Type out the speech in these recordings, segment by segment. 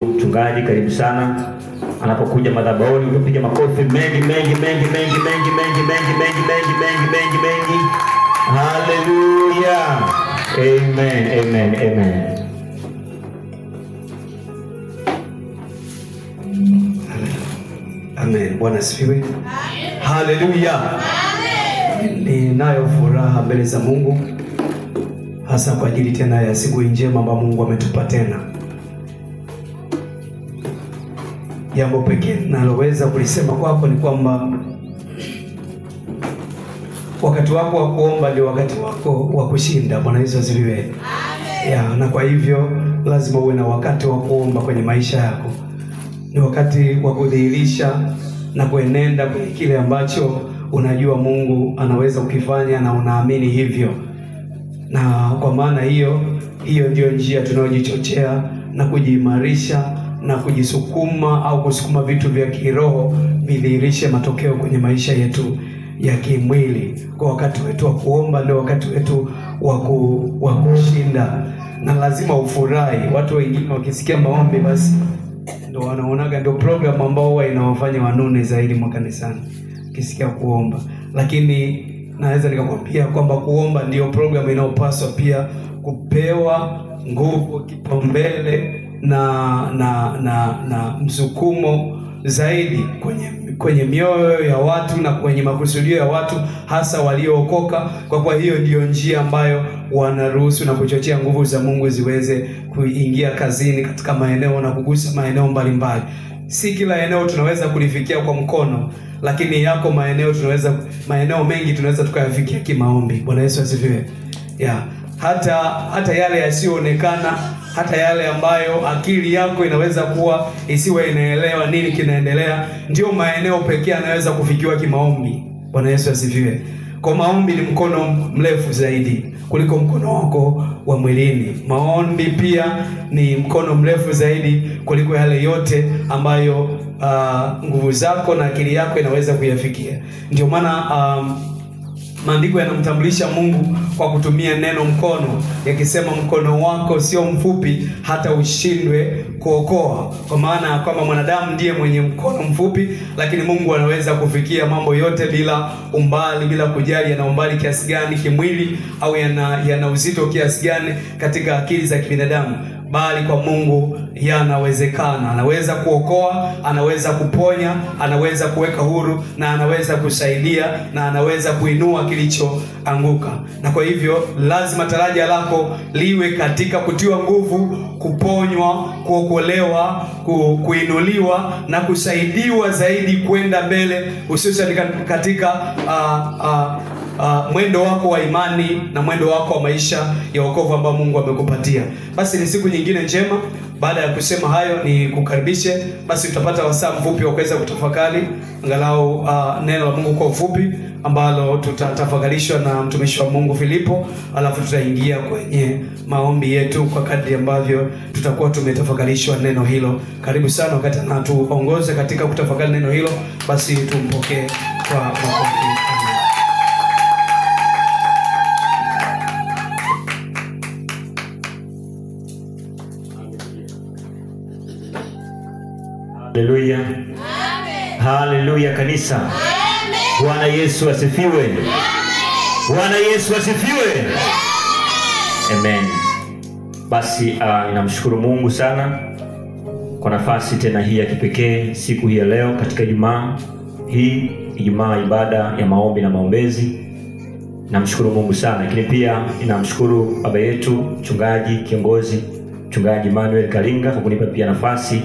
Mchungaji karibu sana. Anapokuja madhabahuni upiga makofi mengi. Hallelujah. Amen. Amen. Bwana asifiwe. Hallelujah. Ninayo furaha mbele za Mungu, hasa kwa ajili tena ya siku njema ambayo Mungu ametupa tena. Jambo pekee naloweza kulisema kwako ni kwamba wakati wako wa kuomba ndio wakati wako wa kushinda. Bwana Yesu asifiwe. Amen. Na kwa hivyo lazima uwe na wakati wa kuomba kwenye maisha yako. Ni wakati wa kudhihirisha na kuenenda kwenye kile ambacho unajua Mungu anaweza kukifanya na unaamini hivyo. Na kwa maana hiyo ndio njia tunayojichochea na kujiimarisha na kujisukuma au kusukuma vitu vya kiroho vidhihirishe matokeo kwenye maisha yetu ya kimwili. Kwa wakati wetu wa kuomba ndio wakati wetu wa kushinda, na lazima ufurahi. Watu wengine wakisikia maombi basi ndio wanaonaga ndio program ambao huwa inawafanya wanune zaidi makanisani kisikia kuomba. Lakini naweza nikakwambia kwamba kuomba ndio program inayopaswa pia kupewa nguvu, kipaumbele na msukumo zaidi kwenye mioyo ya watu na kwenye makusudio ya watu, hasa waliookoka. Kwa hiyo ndio njia ambayo wanaruhusu na kuchochea nguvu za Mungu ziweze kuingia kazini katika maeneo na kugusa maeneo mbalimbali. Si kila eneo tunaweza kulifikia kwa mkono, lakini yako maeneo mengi tunaweza tukayafikia kimaombi. Bwana Yesu asifiwe. Hata yale yasiyoonekana, hata yale ambayo akili yako inaweza kuwa isiwe inaelewa nini kinaendelea, ndio maeneo pekee yanaweza kufikiwa kimaombi. Bwana Yesu asifiwe. Kwa maombi ni mkono mrefu zaidi kuliko mkono wako wa mwilini. Maombi pia ni mkono mrefu zaidi kuliko yale yote ambayo nguvu zako na akili yako inaweza kuyafikia. Ndio maana maandiko yanamtambulisha Mungu kwa kutumia neno mkono, yakisema mkono wako sio mfupi hata ushindwe kuokoa. Kwa maana kama mwanadamu ndiye mwenye mkono mfupi, lakini Mungu anaweza kufikia mambo yote bila umbali, bila kujali yana umbali kiasi gani kimwili au yana uzito kiasi gani katika akili za kibinadamu. Bali kwa Mungu yanawezekana. Anaweza kuokoa, anaweza kuponya, anaweza kuweka huru, na anaweza kusaidia, na anaweza kuinua kilichoanguka. Na kwa hivyo lazima taraja lako liwe katika kutiwa nguvu, kuponywa, kuokolewa, kuinuliwa na kusaidiwa zaidi kwenda mbele, hususan katika mwendo wako wa imani na mwendo wako wa maisha ya wokovu ambao Mungu amekupatia. Basi ni siku nyingine njema. Baada ya kusema hayo, ni kukaribishe basi tutapata wasaa mfupi wa kuweza kutafakari angalau neno la Mungu kwa ufupi, ambalo tutatafakarishwa na mtumishi wa Mungu Filipo, alafu tutaingia kwenye maombi yetu kwa kadri ambavyo tutakuwa tumetafakarishwa neno hilo. Karibu sana. Wakati anatuongoza katika kutafakari neno hilo, basi tumpokee kwa maombi. Haleluya. Haleluya kanisa. Amen. Bwana Yesu asifiwe. Amen. Bwana Yesu asifiwe. Amen. Basi ninamshukuru Mungu sana kwa nafasi tena hii ya kipekee siku hii ya leo katika Ijumaa hii, Ijumaa ibada ya maombi na maombezi. Namshukuru Mungu sana, lakini pia ninamshukuru baba yetu mchungaji kiongozi mchungaji Emmanuel Kalinga kwa kunipa pia nafasi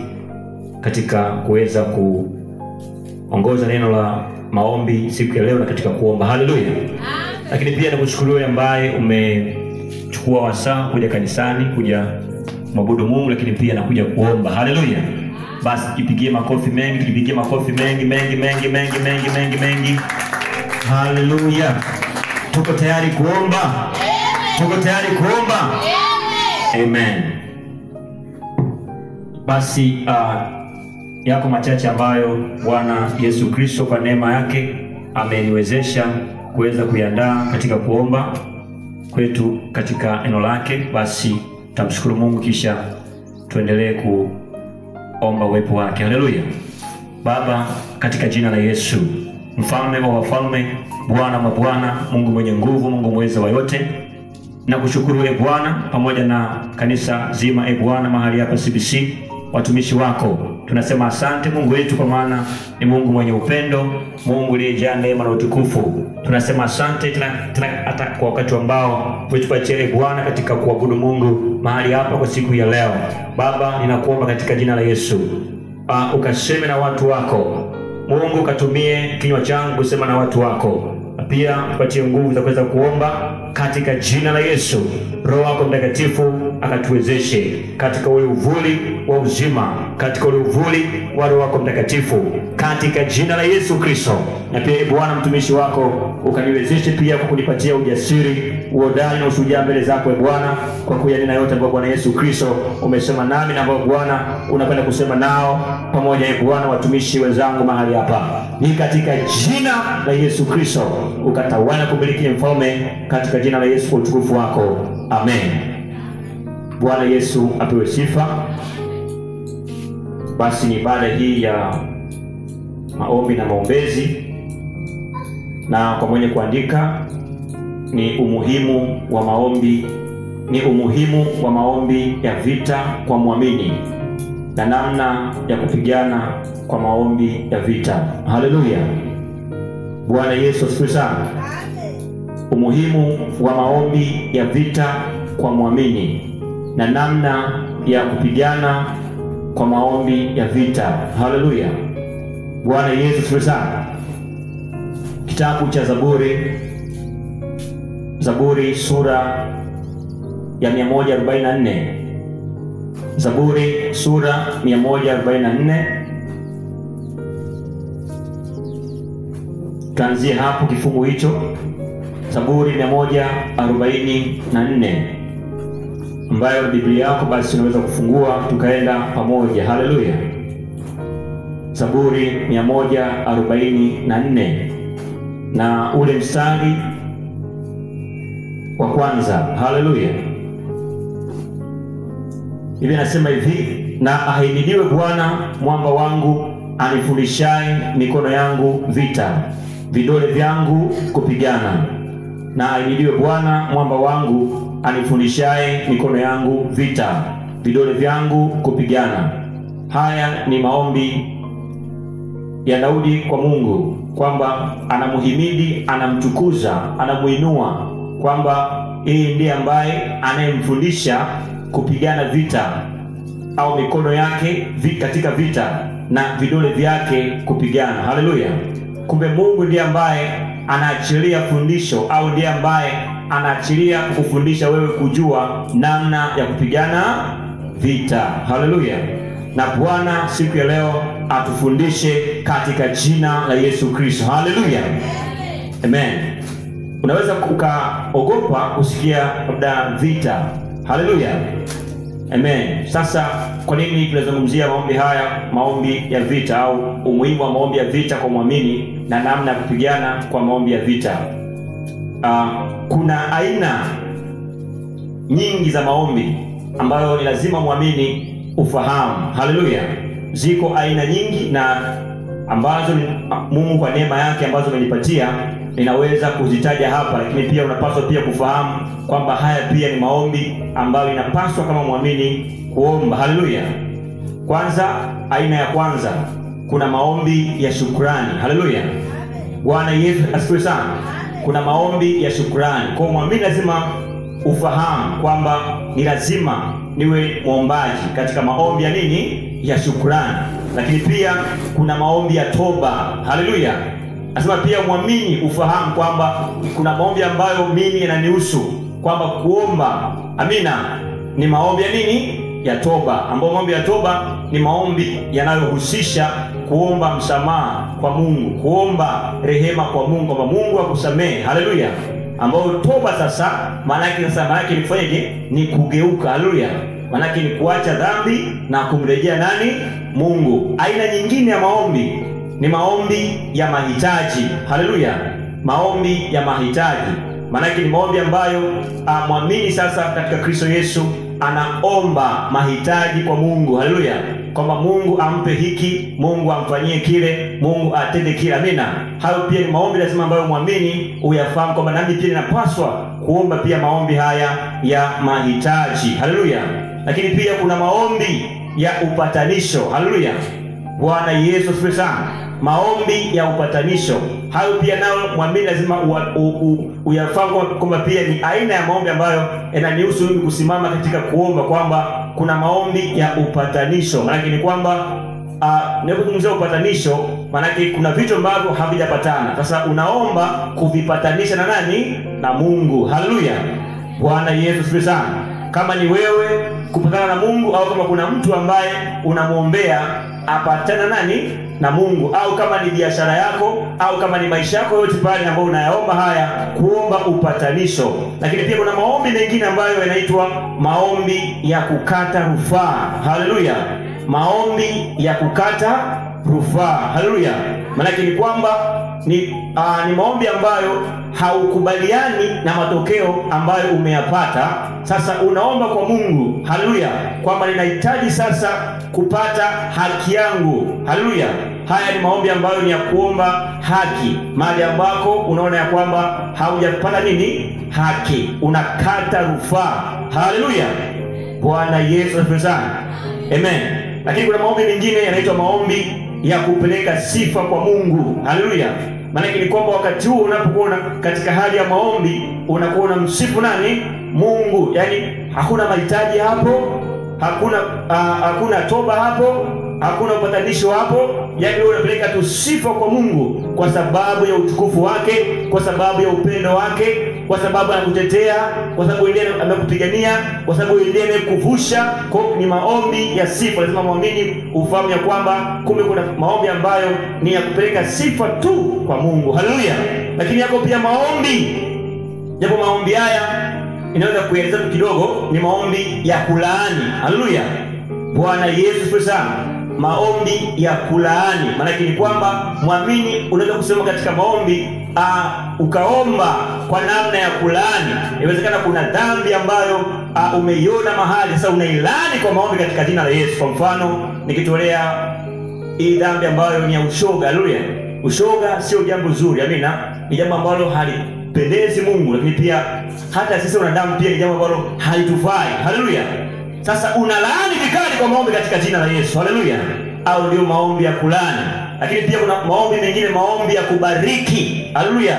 katika kuweza kuongoza neno la maombi siku ya leo na katika kuomba. Haleluya. Lakini pia nakushukuru wewe ambaye umechukua wasaa kuja kanisani, kuja kuabudu Mungu, lakini pia na kuja kuomba. Haleluya. Basi tupigie makofi mengi, tupigie makofi mengi. Haleluya. Tuko tayari kuomba? Tuko tayari kuomba? Amen. Basi yako machache ambayo Bwana Yesu Kristo kwa neema yake ameniwezesha kuweza kuiandaa katika kuomba kwetu katika neno lake. Basi tamshukuru Mungu, kisha tuendelee omba uwepo wake. Haleluya. Baba, katika jina la Yesu, mfalme wa wafalme, Bwana wa mabwana, Mungu mwenye nguvu, Mungu mweza wa yote, na kushukuru Bwana pamoja na kanisa zima Bwana mahali hapa CBC, watumishi wako. Tunasema asante Mungu wetu, kwa maana ni Mungu mwenye upendo, Mungu aliyejaa neema na utukufu. Tunasema asante tena hata kwa wakati ambao umetupatia Bwana katika kuabudu Mungu mahali hapa kwa siku ya leo. Baba, ninakuomba katika jina la Yesu, ukaseme na watu wako. Mungu, katumie kinywa changu kusema na watu wako. Pia tupatie nguvu za kuweza kuomba katika jina la Yesu. Roho wako Mtakatifu akatuwezeshe katika ule uvuli wa uzima, katika ule uvuli wa Roho wako Mtakatifu, katika jina la Yesu Kristo. Na pia Bwana, mtumishi wako ukaniwezeshe pia kunipatia ujasiri, uhodari na ushujaa mbele zako Bwana, kwa kuyanena yote ambayo Bwana Yesu Kristo umesema nami na ambayo Bwana unapenda kusema nao pamoja Bwana watumishi wenzangu mahali hapa. Ni katika jina la Yesu Kristo ukatawala kumiliki mfalme, katika jina la Yesu kwa utukufu wako. Amen. Bwana Yesu apewe sifa. Basi ni ibada hii ya maombi na maombezi, na kwa mwenye kuandika ni umuhimu wa maombi, ni umuhimu wa maombi ya vita kwa muamini na namna ya kupigana kwa maombi ya vita. Haleluya. Bwana Yesu asifiwe sana. Umuhimu wa maombi ya vita kwa muamini na namna ya kupigana kwa maombi ya vita. Haleluya. Bwana Yesu asifiwe sana. Kitabu cha Zaburi sura ya 144. Zaburi sura 144. Tuanzie hapo kifungu hicho. Zaburi 144, ambayo Biblia yako basi unaweza kufungua tukaenda pamoja. Haleluya. Zaburi 144 na ule mstari wa kwanza. Haleluya. Biblia inasema hivi: na ahimidiwe Bwana mwamba wangu, anifundishaye mikono yangu vita, vidole vyangu kupigana. Na ahimidiwe Bwana mwamba wangu, anifundishaye mikono yangu vita, vidole vyangu kupigana. Haya ni maombi ya Daudi kwa Mungu, kwamba anamuhimidi, anamtukuza, anamuinua, kwamba yeye ndiye ambaye anayemfundisha kupigana vita, au mikono yake katika vita na vidole vyake kupigana. Haleluya. Kumbe Mungu ndiye ambaye anaachilia fundisho, au ndiye ambaye anaachilia kufundisha wewe kujua namna ya kupigana vita. Haleluya. Na Bwana siku ya leo atufundishe katika jina la Yesu Kristo. Haleluya. Amen. Unaweza ukaogopa kusikia labda vita. Haleluya. Amen. Sasa kwa nini tunazungumzia maombi haya, maombi ya vita, au umuhimu wa maombi ya vita kwa muamini na namna ya kupigana kwa maombi ya vita? Kuna aina nyingi za maombi ambayo ni lazima muamini ufahamu. Haleluya. Ziko aina nyingi na ambazo Mungu kwa neema yake ambazo amenipatia ninaweza kuzitaja hapa, lakini pia unapaswa pia kufahamu kwamba haya pia ni maombi ambayo inapaswa kama muamini kuomba. Haleluya. Kwanza, aina ya kwanza, kuna maombi ya shukrani. Haleluya. Bwana Yesu asifiwe sana. Kuna maombi ya shukrani. Kwa muamini lazima ufahamu kwamba ni lazima niwe muombaji katika maombi ya nini? Ya shukrani. Lakini pia kuna maombi ya toba. Haleluya. Nasema pia muamini ufahamu kwamba kuna maombi ambayo mimi yananihusu, kwamba kuomba, amina, ni maombi ya nini? Ya toba. Ambapo maombi ya toba ni maombi yanayohusisha kuomba msamaha kwa Mungu, kuomba rehema kwa Mungu, kwamba Mungu akusamehe. Haleluya. Ambapo toba sasa maana yake ni kufanyaje? Ni kugeuka. Haleluya. Maana yake ni kuacha dhambi na kumrejea nani? Mungu. Aina nyingine ya maombi ni maombi ya mahitaji. Haleluya. Maombi ya mahitaji maana yake ni maombi ambayo muamini sasa katika Kristo Yesu anaomba mahitaji kwa Mungu. Haleluya. kwamba Mungu ampe hiki, Mungu amfanyie kile, Mungu atende kile. Amina. Hayo pia ni maombi lazima ambayo muamini uyafahamu kwamba nami pia ninapaswa kuomba pia maombi haya ya mahitaji. Haleluya. Lakini pia kuna maombi ya upatanisho. Haleluya. Bwana Yesu asifiwe sana. Maombi ya upatanisho, hayo pia nao muamini lazima uyafahamu kwamba pia ni aina ya maombi ambayo yananihusu mimi kusimama katika kuomba, kwamba kuna maombi ya upatanisho. Maana ni kwamba ninapozungumzia upatanisho, maana kuna vitu ambavyo havijapatana. Sasa unaomba kuvipatanisha na nani? Na Mungu. Haleluya. Bwana Yesu asifiwe sana. Kama ni wewe kupatana na Mungu, au kama kuna mtu ambaye unamuombea apatana nani? Na Mungu, au kama ni biashara yako, au kama ni maisha yako yote pale ambayo unayaomba haya, kuomba upatanisho. Lakini pia kuna maombi mengine ambayo yanaitwa maombi ya kukata rufaa. Haleluya. Maombi ya kukata rufaa. Haleluya. Maana ni kwamba ni maombi ambayo haukubaliani na matokeo ambayo umeyapata. Sasa unaomba kwa Mungu, haleluya, kwamba ninahitaji sasa kupata haki yangu. Haleluya. Haya ni maombi ambayo ni ya kuomba haki, mahali ambako unaona ya kwamba haujapata nini? Haki, unakata rufaa. Haleluya. Bwana Yesu asifiwe sana. Amen. Lakini kuna maombi mengine yanaitwa maombi ya kupeleka sifa kwa Mungu. Haleluya. Maana ni kwamba wakati huo unapokuwa katika hali ya maombi, unakuwa unamsifu nani? Mungu. Yaani hakuna mahitaji hapo, hakuna toba hapo, hakuna upatanisho hapo. Yaani wewe unapeleka tu sifa kwa Mungu kwa sababu ya utukufu wake, kwa sababu ya upendo wake, kwa sababu anakutetea, kwa sababu ndiye amekupigania, kwa sababu ndiye amekuvusha. Kwa ni maombi ya sifa. Lazima muamini ufahamu ya kwamba kumbe kuna maombi ambayo ni ya kupeleka sifa tu kwa Mungu. Haleluya. Lakini yako pia maombi, japo maombi haya inaweza kueleza kidogo, ni maombi ya kulaani. Haleluya. Bwana Yesu asifiwe sana. Maombi ya kulaani, maana ni kwamba muamini unaweza kusema katika maombi ukaomba kwa namna ya kulaani. Inawezekana kuna dhambi ambayo umeiona mahali, sasa unailani kwa maombi katika jina la Yesu. Kwa mfano nikitolea hii dhambi ambayo ni ya ushoga. Haleluya. Ushoga sio jambo zuri. Amina. Ni jambo ambalo halipendezi Mungu, lakini pia hata sisi wanadamu pia ni jambo ambalo halitufai. Haleluya. Sasa unalaani vikali kwa maombi katika jina la Yesu. Haleluya. Au ndio maombi ya kulaani. Lakini pia kuna maombi mengine, maombi ya kubariki. Haleluya.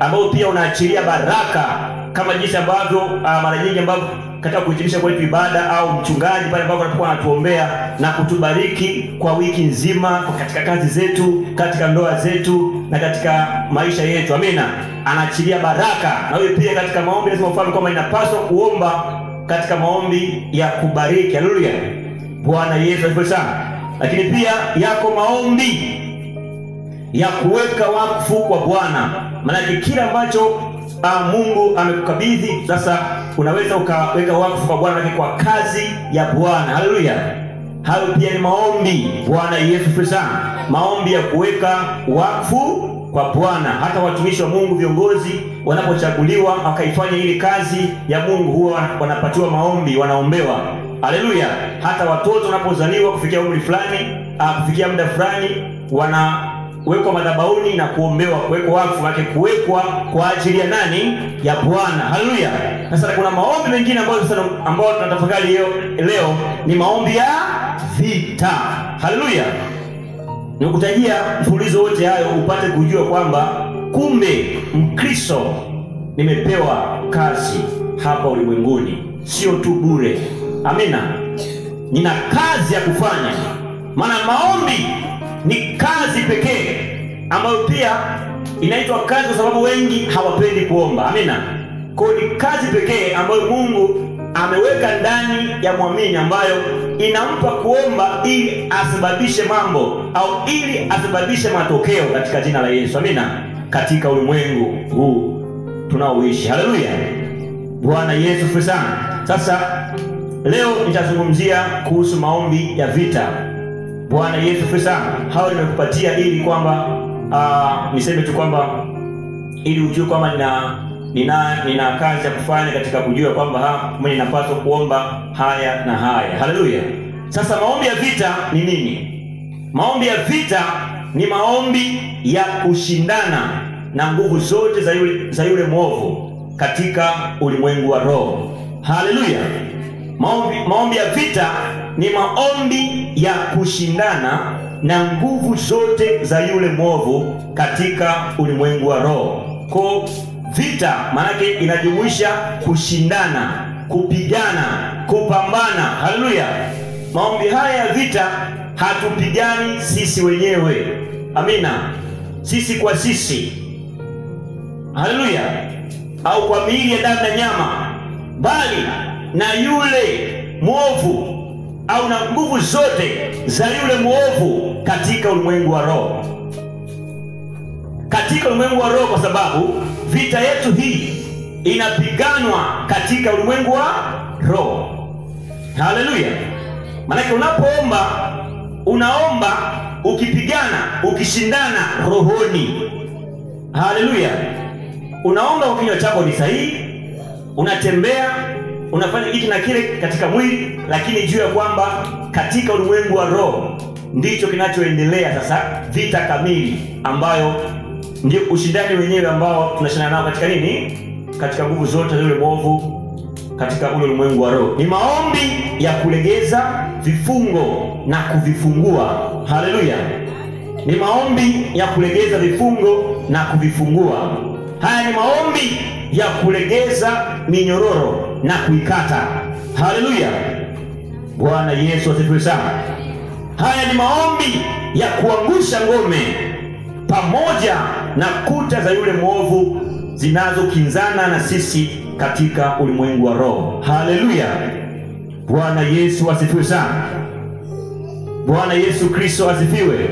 Ambao pia unaachilia baraka, kama jinsi ambavyo mara nyingi ambavyo katika kuhitimisha kwetu ibada au mchungaji pale ambapo anapokuwa anatuombea na kutubariki kwa wiki nzima, katika kazi zetu, katika ndoa zetu na katika maisha yetu. Amina. Anaachilia baraka. Na wewe pia katika maombi lazima ufahamu kwamba inapaswa kuomba katika maombi ya kubariki. Haleluya. Bwana Yesu asifiwe sana. Lakini pia yako maombi ya kuweka wakfu kwa Bwana. Maana kile ambacho Mungu amekukabidhi sasa unaweza ukaweka wakfu kwa Bwana kwa kazi ya Bwana. Haleluya. Hayo pia ni maombi. Bwana Yesu asifiwe sana. Maombi ya kuweka wakfu kwa Bwana. Hata watumishi wa Mungu, viongozi wanapochaguliwa wakaifanya ile kazi ya Mungu, huwa wanapatiwa maombi, wanaombewa. Haleluya. Hata watoto wanapozaliwa kufikia umri fulani, kufikia muda fulani, wanawekwa madhabahuni na kuombewa, kuwekwa wakfu wake, kuwekwa kwa ajili ya nani? Ya Bwana. Haleluya. Sasa kuna maombi mengine ambayo tunatafakari leo ni maombi ya vita. Haleluya. Nikutajia mfululizo wote hayo upate kujua kwamba kumbe Mkristo nimepewa kazi hapa ulimwenguni, sio tu bure. Amina. Nina kazi ya kufanya. Maana maombi ni kazi pekee ambayo pia inaitwa kazi kwa sababu wengi hawapendi kuomba. Amina. Kwa ni kazi pekee ambayo Mungu ameweka ndani ya muamini, ambayo inampa kuomba ili asababishe mambo au ili asababishe matokeo katika jina la Yesu. Amina. Katika ulimwengu huu tunaoishi. Haleluya. Bwana Yesu asifiwe sana. Sasa leo nitazungumzia kuhusu maombi ya vita. Bwana Yesu asifiwe sana. Hao nimekupatia ili kwamba niseme tu kwamba ili ujue kwamba nina kazi ya kufanya katika kujua kwamba mimi ninapaswa kuomba haya na haya. Haleluya. Sasa maombi ya vita ni nini? Maombi ya vita ni maombi ya kushindana na nguvu zote za yule mwovu katika ulimwengu wa roho. Haleluya! Maombi ya vita ni maombi ya kushindana na nguvu zote za yule mwovu katika ulimwengu wa roho. Kwa vita maanake inajumuisha kushindana, kupigana, kupambana. Haleluya! Maombi haya ya vita hatupigani sisi wenyewe. Amina. Sisi kwa sisi. Haleluya. Au kwa miili ya damu na nyama, bali na yule mwovu au na nguvu zote za yule mwovu katika ulimwengu wa roho. Katika ulimwengu wa roho, kwa sababu vita yetu hii inapiganwa katika ulimwengu wa roho. Haleluya. Maana unapoomba, unaomba ukipigana, ukishindana rohoni. Haleluya. Unaomba kwa kinywa chako ni sahihi, unatembea, unafanya kitu na kile katika mwili, lakini jua kwamba katika ulimwengu wa roho ndicho kinachoendelea sasa, vita kamili ambayo ndio ushindani wenyewe ambao tunashindana nao katika nini? Katika nguvu zote za yule mwovu katika ule ulimwengu wa roho. Ni maombi ya kulegeza vifungo na kuvifungua. Haleluya. Ni maombi ya kulegeza vifungo na kuvifungua. Haya ni maombi ya kulegeza minyororo na kuikata. Haleluya. Bwana Yesu asifiwe sana. Haya ni maombi ya kuangusha ngome pamoja na kuta za yule mwovu zinazokinzana na sisi katika ulimwengu wa roho. Haleluya. Bwana Yesu asifiwe sana. Bwana Yesu Kristo asifiwe.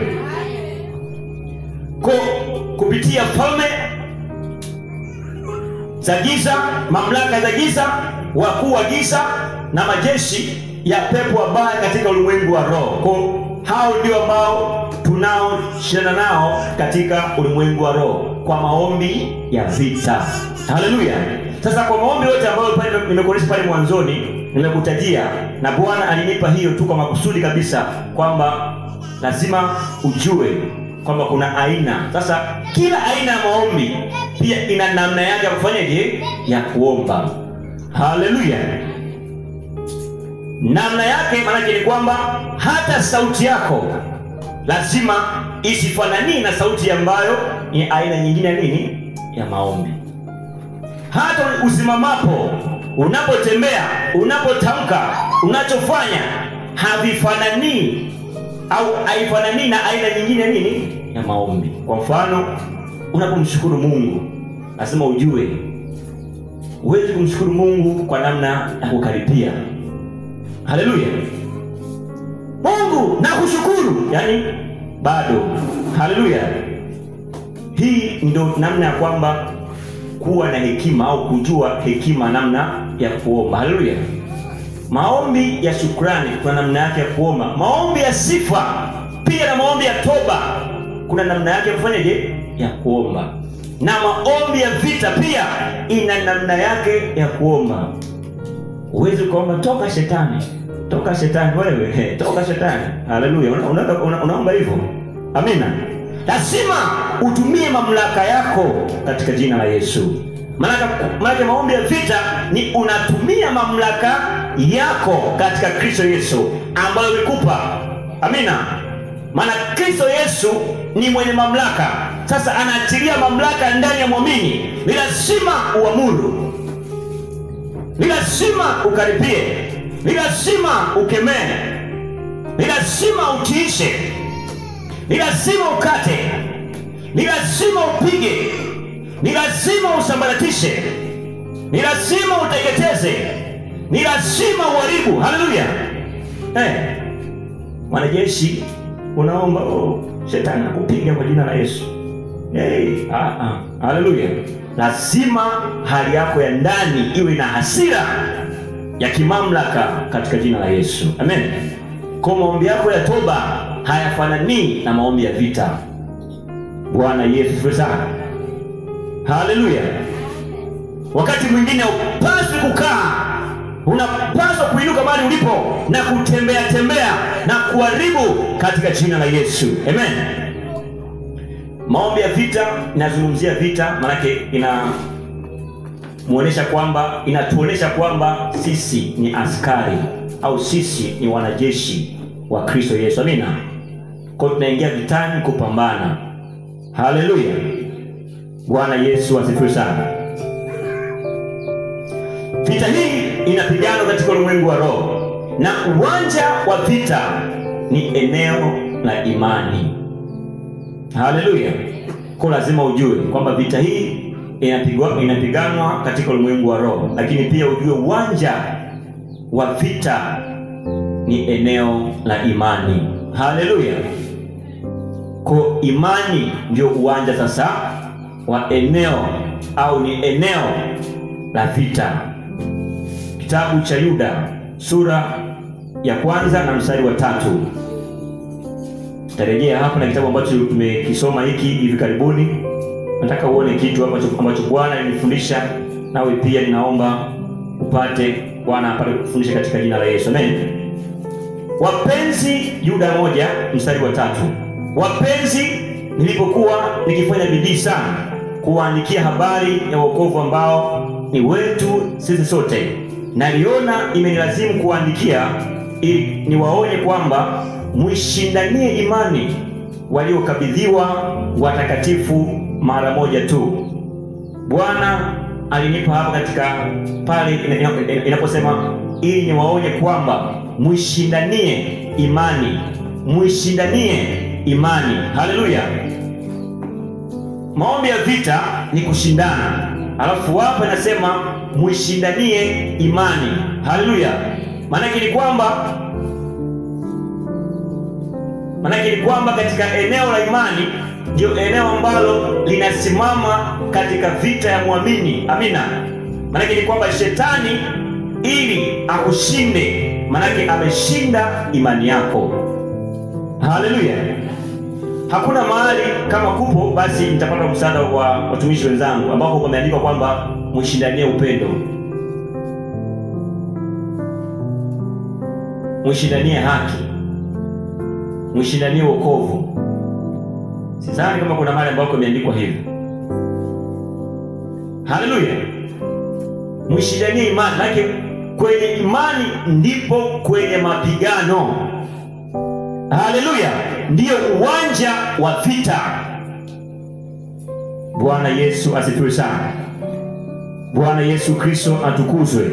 Kupitia falme za giza, mamlaka za giza, wakuu wa giza na majeshi ya pepo wabaya katika ulimwengu wa roho. Kwa hao ndio ambao tunaoshindana nao katika ulimwengu wa roho kwa maombi ya vita. Haleluya. Sasa kwa maombi yote ambayo nimekuonyesha pale mwanzoni, nimekutajia, na Bwana alinipa hiyo tu kwa makusudi kabisa, kwamba lazima ujue kwamba kuna aina. Sasa kila aina ya maombi pia ina namna yake ya kufanyaje, ya kuomba. Haleluya. Namna yake maana ni kwamba hata sauti yako lazima isifanani na sauti ambayo ni aina nyingine ya nini, ya maombi. Hata usimamapo, unapotembea, unapotamka, unachofanya havifanani au haifanani na aina nyingine nini, ya maombi. Kwa mfano, unapomshukuru Mungu, lazima ujue huwezi kumshukuru Mungu kwa namna ya kukaripia. Haleluya. Mungu nakushukuru, yani bado. Haleluya. Hii ndio namna ya kwamba kuwa na hekima au kujua hekima namna ya kuomba. Haleluya. Maombi ya shukrani kuna namna yake ya kuomba. Maombi ya sifa pia na maombi ya toba kuna namna yake ya kufanyaje, ya kuomba. Na maombi ya vita pia ina namna yake ya kuomba. Uweze kuomba toka shetani, toka shetani wewe, toka shetani. Haleluya. Unaomba hivyo. Amina. Lazima utumie mamlaka yako katika jina la Yesu. Maana maombi ya vita ni unatumia mamlaka yako katika Kristo Yesu ambayo amekupa. Amina. Maana Kristo Yesu ni mwenye mamlaka. Sasa anaachilia mamlaka ndani ya muumini. Ni lazima uamuru, ni lazima ukaripie, ni lazima ukemee, ni lazima utiishe, ni lazima ukate, ni lazima upige, ni lazima usambaratishe, ni lazima uteketeze, ni lazima uharibu. Haleluya. Mwanajeshi unaomba, shetani akupiga kwa jina la Yesu. Haleluya. Lazima hali yako ya ndani iwe na hasira ya kimamlaka katika jina la Yesu. Amen. Kwa maombi yako ya toba hayafanani na maombi ya vita. Bwana Yesu sana. Haleluya. Wakati mwingine upaswi kukaa Unapaswa kuinuka mahali ulipo na kutembea tembea na kuharibu katika jina la Yesu. Amen. Maombi ya vita, inazungumzia vita, maana inatuonesha kwamba sisi ni askari au sisi ni wanajeshi wa Kristo Yesu. Amina. Kwa tunaingia vitani kupambana. Haleluya. Bwana Yesu asifiwe sana. Vita hii inapigana katika ulimwengu wa roho, na uwanja wa vita ni eneo la imani. Haleluya. Kwa lazima ujue kwamba vita hii inapiganwa katika ulimwengu wa roho, lakini pia ujue uwanja wa vita ni eneo la imani. Haleluya. Kwa imani ndio uwanja sasa wa eneo, au ni eneo la vita. Kitabu cha Yuda sura ya 1 na mstari wa 3. Tarejea hapa na kitabu ambacho tumekisoma hiki hivi karibuni. Nataka uone kitu ambacho Bwana alinifundisha, nawe pia ninaomba upate Bwana apate kufundisha katika jina la Yesu. Amen. Wapenzi, Yuda 1 mstari wa 3. Wapenzi, nilipokuwa nikifanya bidii sana kuandikia habari ya wokovu ambao ni wetu sisi sote, naliona imenilazimu kuandikia ili niwaonye kwamba mwishindanie imani waliokabidhiwa watakatifu mara moja tu. Bwana alinipa hapa katika pale inaposema ili niwaonye kwamba mwishindanie imani. Mwishindanie imani. Haleluya. Maombi ya vita ni kushindana. Alafu hapa inasema mwishindanie imani. Haleluya. Maana ni kwamba katika eneo la imani ndio eneo ambalo linasimama katika vita ya muamini. Amina. Maana ni kwamba shetani ili akushinde, maana ameshinda imani yako. Haleluya. Hakuna mahali kama kupo basi nitapata msaada wa watumishi wenzangu ambao wameandika kwamba mwishindanie upendo, mwishindanie haki, mwishindanie wokovu. Sidhani kama kuna mahali ambako imeandikwa hivyo. Haleluya. Mwishindanie imani, lakini kwenye imani ndipo kwenye mapigano. Haleluya. Ndiyo uwanja wa vita. Bwana Yesu asifiwe sana. Bwana Yesu Kristo atukuzwe.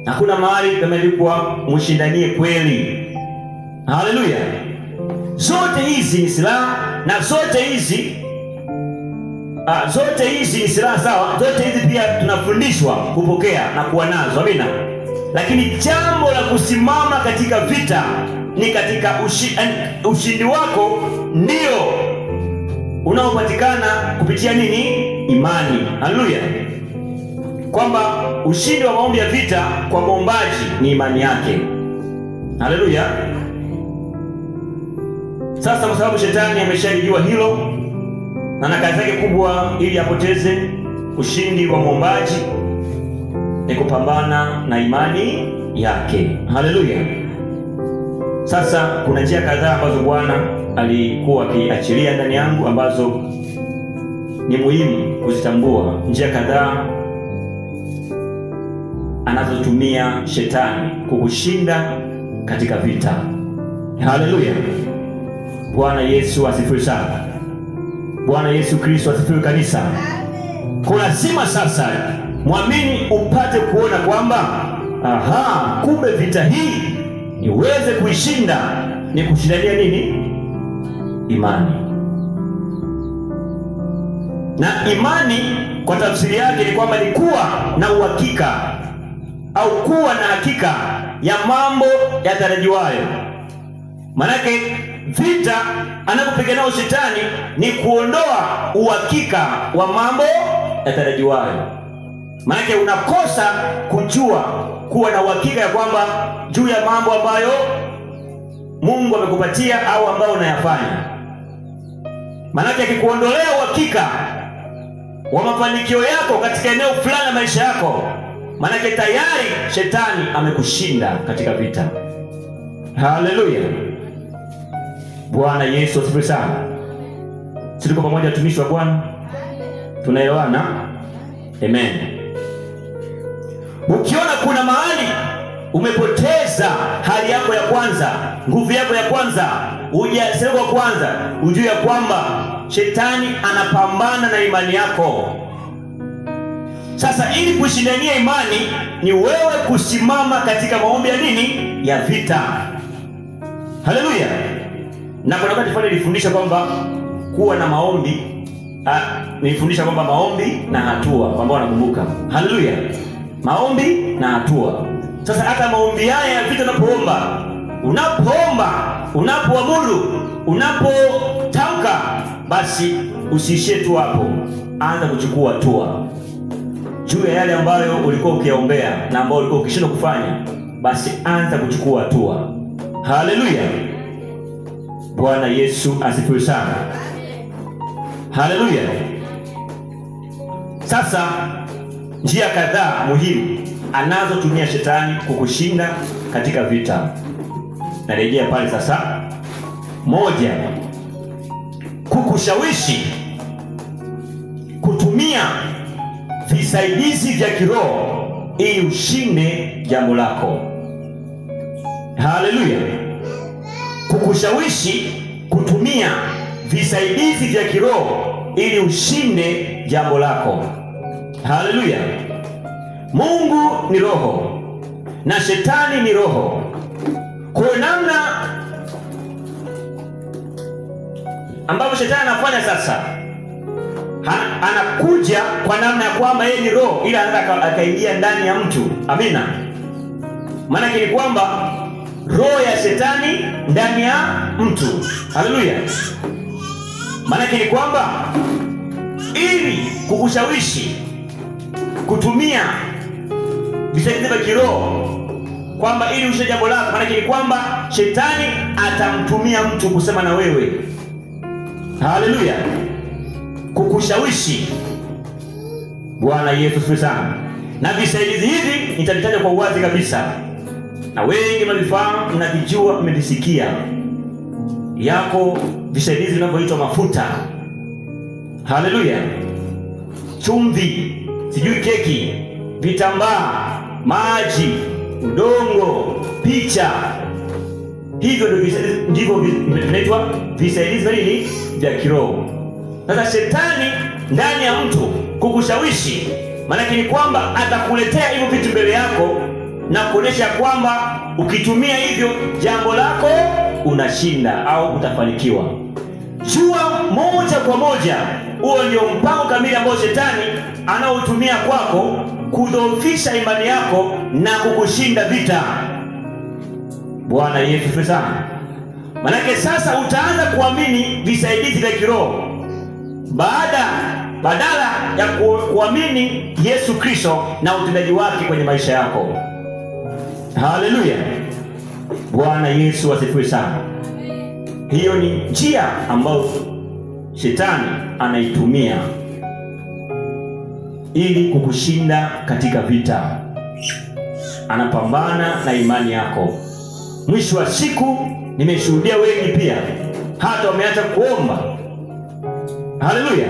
Hakuna mahali pameandikwa mwishindanie kweli. Haleluya. Zote hizi ni silaha, na zote hizi ni silaha sawa. Zote hizi pia tunafundishwa kupokea na kuwa nazo. Amina. Lakini jambo la kusimama katika vita ni katika ushindi wako ndio unaopatikana kupitia nini? Imani. Haleluya. Kwamba ushindi wa maombi ya vita kwa muombaji ni imani yake. Haleluya. Sasa kwa sababu shetani ameshajua hilo na kazi yake kubwa ili apoteze ushindi wa muombaji ni kupambana na imani yake. Haleluya. Sasa kuna njia kadhaa ambazo Bwana alikuwa akiachilia ndani yangu ambazo ni muhimu kuzitambua. Njia kadhaa anazotumia shetani kukushinda katika vita. Haleluya. Bwana Yesu asifiwe sana. Bwana Yesu Kristo asifiwe kanisa. Kwa lazima sasa muamini upate kuona kwamba kumbe vita hii niweze kuishinda ni kushindania nini? Imani. Na imani kwa tafsiri yake ni kwamba ni kuwa na uhakika au kuwa na hakika ya mambo yatarajiwayo. Manake vita anapopigana shetani ni kuondoa uhakika wa mambo yatarajiwayo. Manake unakosa kujua kuwa na uhakika ya kwamba juu ya mambo ambayo Mungu amekupatia au ambayo unayafanya. Manake akikuondolea uhakika wa mafanikio yako katika eneo fulani la maisha yako, Maana tayari shetani amekushinda katika vita. Haleluya. Bwana Yesu asifiwe sana. Sisi tuko pamoja, watumishi wa Bwana? Tunaelewana? Amen. Ukiona kuna mahali umepoteza hali yako ya kwanza, nguvu yako ya kwanza, ujasiri wa kwanza, ujue ya kwamba shetani anapambana na imani yako. Sasa ili kushindania imani ni wewe kusimama katika maombi ya nini? Ya vita. Haleluya. Na kuna wakati fulani nilifundisha kwamba kuwa na maombi, nilifundisha kwamba maombi na hatua, kwamba wanakumbuka. Haleluya. Maombi na hatua. Sasa hata maombi haya ya vita unapoomba, unapoamuru, unapotamka, basi usiishie tu hapo. Anza kuchukua hatua juu ya yale ambayo ulikuwa ukiyaombea na ambayo ulikuwa ukishindwa kufanya, basi anza kuchukua hatua. Haleluya. Bwana Yesu asifiwe sana. Haleluya. Sasa njia kadhaa muhimu anazotumia shetani kukushinda katika vita. Narejea pale sasa. Moja, kukushawishi kutumia visaidizi vya kiroho ili ushinde jambo lako. Haleluya. Kukushawishi kutumia visaidizi vya kiroho ili ushinde jambo lako. Haleluya. Mungu ni roho na shetani ni roho. Kwa namna ambapo shetani anafanya sasa, anakuja kwa namna ya kwamba yeye ni roho, ila anataka akaingia ndani ya mtu. Amina. Maana ni kwamba roho ya shetani ndani ya mtu. Haleluya. Maana ni kwamba ili kukushawishi kutumia visaidizi vya kiroho kwamba ili ushinde jambo lako, maana ni kwamba shetani atamtumia mtu kusema na wewe. Haleluya. Kukushawishi. Bwana Yesu asifiwe sana. Na visaidizi hivi nitavitaja kwa uwazi kabisa, na wengi mnavifahamu, mnavijua, mmevisikia. Yako visaidizi vinavyoitwa mafuta. Haleluya. Chumvi, sijui keki, vitambaa, maji, udongo, picha. Hivyo ndivyo vinaitwa visaidizi vya nini? Vya kiroho. Sasa shetani ndani ya mtu kukushawishi, maana ni kwamba atakuletea hivyo vitu mbele yako na kuonesha kwamba ukitumia hivyo jambo lako unashinda au utafanikiwa. Jua moja kwa moja huo ndio mpango kamili ambao shetani anaotumia kwako kudhoofisha imani yako na kukushinda vita. Bwana Yesu asifiwe sana. Manake sasa utaanza kuamini visaidizi vya kiroho badala ya kuamini Yesu Kristo na utendaji wake kwenye maisha yako. Haleluya. Bwana Yesu asifiwe sana. Hiyo ni njia ambayo shetani anaitumia ili kukushinda katika vita. Anapambana na imani yako. Mwisho wa siku nimeshuhudia wengi pia hata wameacha kuomba. Haleluya.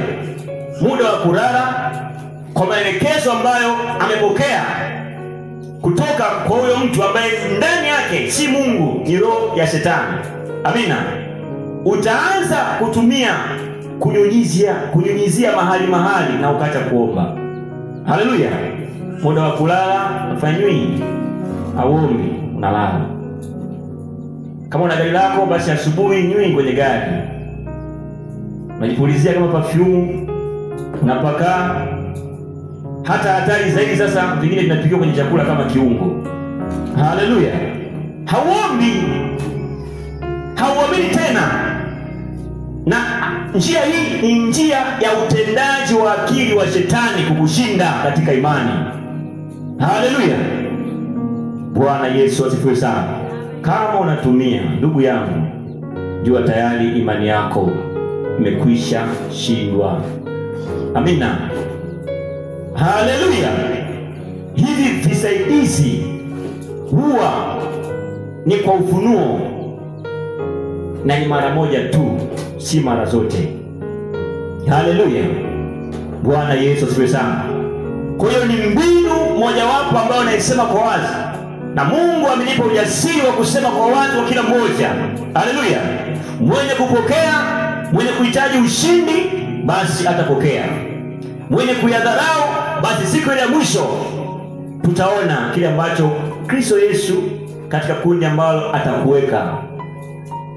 Muda wa kulala kwa maelekezo ambayo amepokea kutoka kwa huyo mtu ambaye ndani yake si Mungu, ni roho ya shetani. Amina. Utaanza kutumia kunyunyizia mahali na ukaacha kuomba. Haleluya. Muda wa kulala ufanywi auombi, unalala. Kama una gari lako, basi asubuhi nywi kwenye gari, unajipulizia kama perfume, unapaka. Hata hatari zaidi sasa, vingine vinapikiwa kwenye chakula kama kiungo. Haleluya. Hauamini tena. Na njia hii ni njia ya utendaji wa akili wa shetani kukushinda katika imani. Haleluya. Bwana Yesu asifiwe sana. Kama unatumia, ndugu yangu, jua tayari imani yako imekwisha shindwa. Amina. Haleluya. hivi visaidizi huwa ni kwa ufunuo na ni mara moja tu, si mara zote. Haleluya, Bwana Yesu asifiwe sana. Kwa hiyo ni mbinu mojawapo ambayo naisema kwa wazi, na Mungu amenipa ujasiri wa kusema kwa wazi kwa kila mmoja. Haleluya. Mwenye kupokea, mwenye kuhitaji ushindi, basi atapokea. Mwenye kuyadharau, basi siku ile ya mwisho tutaona kile ambacho Kristo Yesu katika kundi ambalo atakuweka.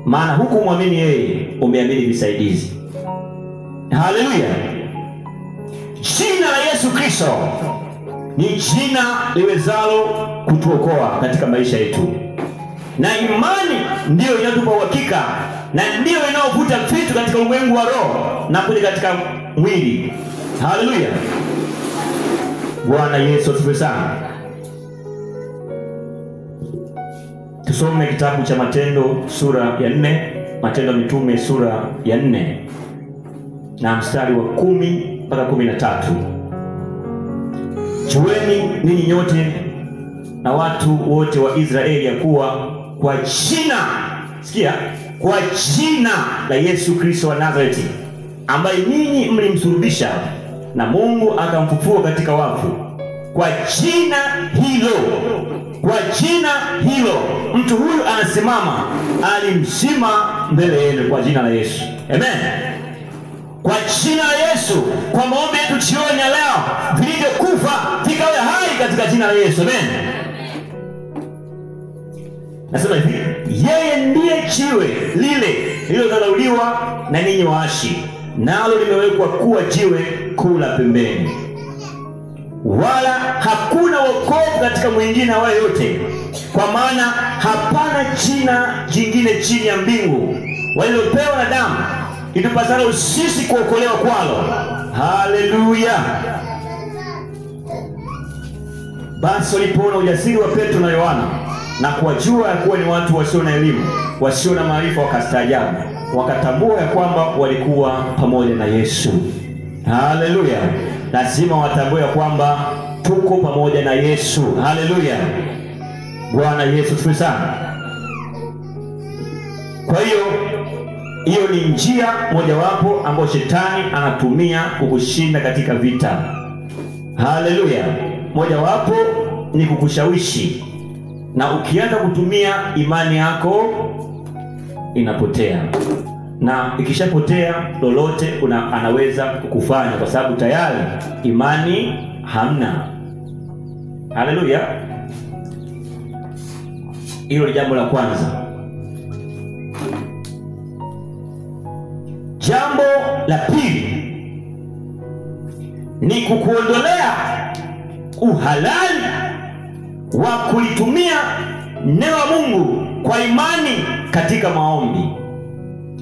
Maana huku muamini yeye, umeamini visaidizi. Haleluya. Jina la Yesu Kristo ni jina liwezalo kutuokoa katika maisha yetu, na imani ndiyo inatupa uhakika, na ndiyo inayovuta vitu katika ulimwengu wa roho na kuja katika mwili. Haleluya, Bwana Yesu asifiwe sana. Tusome kitabu cha Matendo sura ya 4, Matendo ya Mitume sura ya 4 na mstari wa 10 mpaka 13. Jueni ninyi nyote na watu wote wa Israeli ya kuwa kwa jina, sikia, kwa jina la Yesu Kristo wa Nazareti, ambaye ninyi mlimsulubisha na Mungu akamfufua katika wafu, kwa jina hilo, kwa jina hilo mtu huyu anasimama alimzima mbele yenu kwa jina la Yesu. Amen. Kwa jina la Yesu, kwa maombi yetu jioni ya leo, vilivyokufa vikawe hai katika jina la Yesu. Amen. Nasema hivi, yeye ndiye jiwe lile lililodharauliwa na ninyi waashi, nalo limewekwa kuwa jiwe kuu la pembeni. Wala hakuna wokovu katika mwingine awaye yote, kwa maana hapana jina jingine chini ya mbingu walilopewa na damu itupasalo sisi kuokolewa kwalo. Haleluya. Basi walipoona ujasiri wa Petro na Yohana na kuwajua ya kuwa ni watu wasio na elimu, wasio na maarifa, wakastaajabu, wakatambua ya kwamba walikuwa pamoja na Yesu. Haleluya. Lazima watambue ya kwamba tuko pamoja na Yesu. Haleluya, Bwana Yesu asifiwe sana. Kwa hiyo hiyo ni njia mojawapo ambayo shetani anatumia kukushinda katika vita. Haleluya. Mojawapo ni kukushawishi, na ukianza kutumia imani yako inapotea, na ikishapotea lolote anaweza kukufanya, kwa sababu tayari imani hamna. Haleluya. Hilo ni jambo la kwanza. Jambo la pili ni kukuondolea uhalali wa kulitumia neno la Mungu kwa imani katika maombi.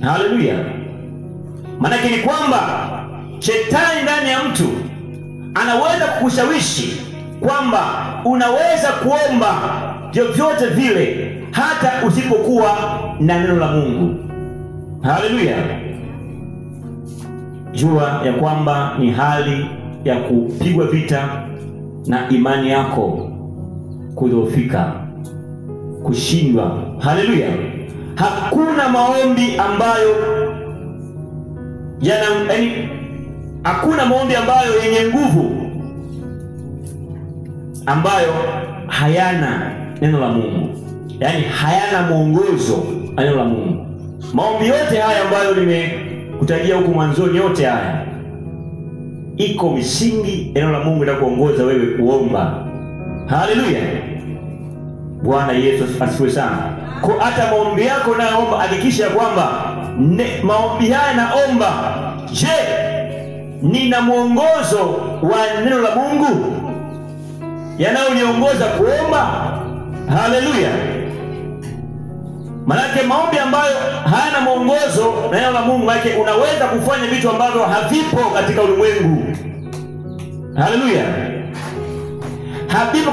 Haleluya. Maana ni kwamba shetani ndani ya mtu anaweza kukushawishi kwamba unaweza kuomba vyovyote vile hata usipokuwa na neno la Mungu. Haleluya. Jua ya kwamba ni hali ya kupigwa vita na imani yako kudhoofika, kushindwa. Haleluya. Hakuna maombi ambayo hakuna maombi ambayo yenye nguvu ambayo hayana neno la Mungu, yaani hayana mwongozo wa neno la Mungu. Maombi yote haya ambayo nimekutajia huku mwanzoni, yote haya iko misingi neno la Mungu litakuongoza wewe kuomba. Haleluya, Bwana Yesu asifiwe sana. Kwa hata maombi yako naomba, hakikisha kwamba maombi haya naomba, je, nina mwongozo wa neno la Mungu yanayoniongoza kuomba? Haleluya. Manake maombi ambayo hayana mwongozo na neno la Mungu, manake unaweza kufanya vitu ambavyo havipo katika ulimwengu. Haleluya. Havipo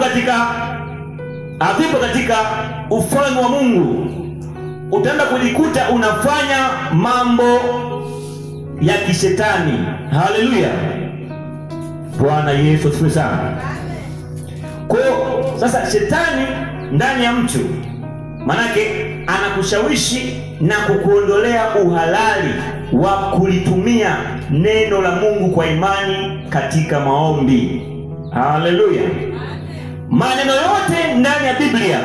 katika ufalme wa Mungu. Utaenda kujikuta unafanya mambo ya kishetani. Haleluya, Bwana Yesu asifiwe sana. Kwa sasa shetani ndani ya mtu manake anakushawishi na kukuondolea uhalali wa kulitumia neno la Mungu kwa imani katika maombi. Haleluya. Maneno yote ndani ya Biblia,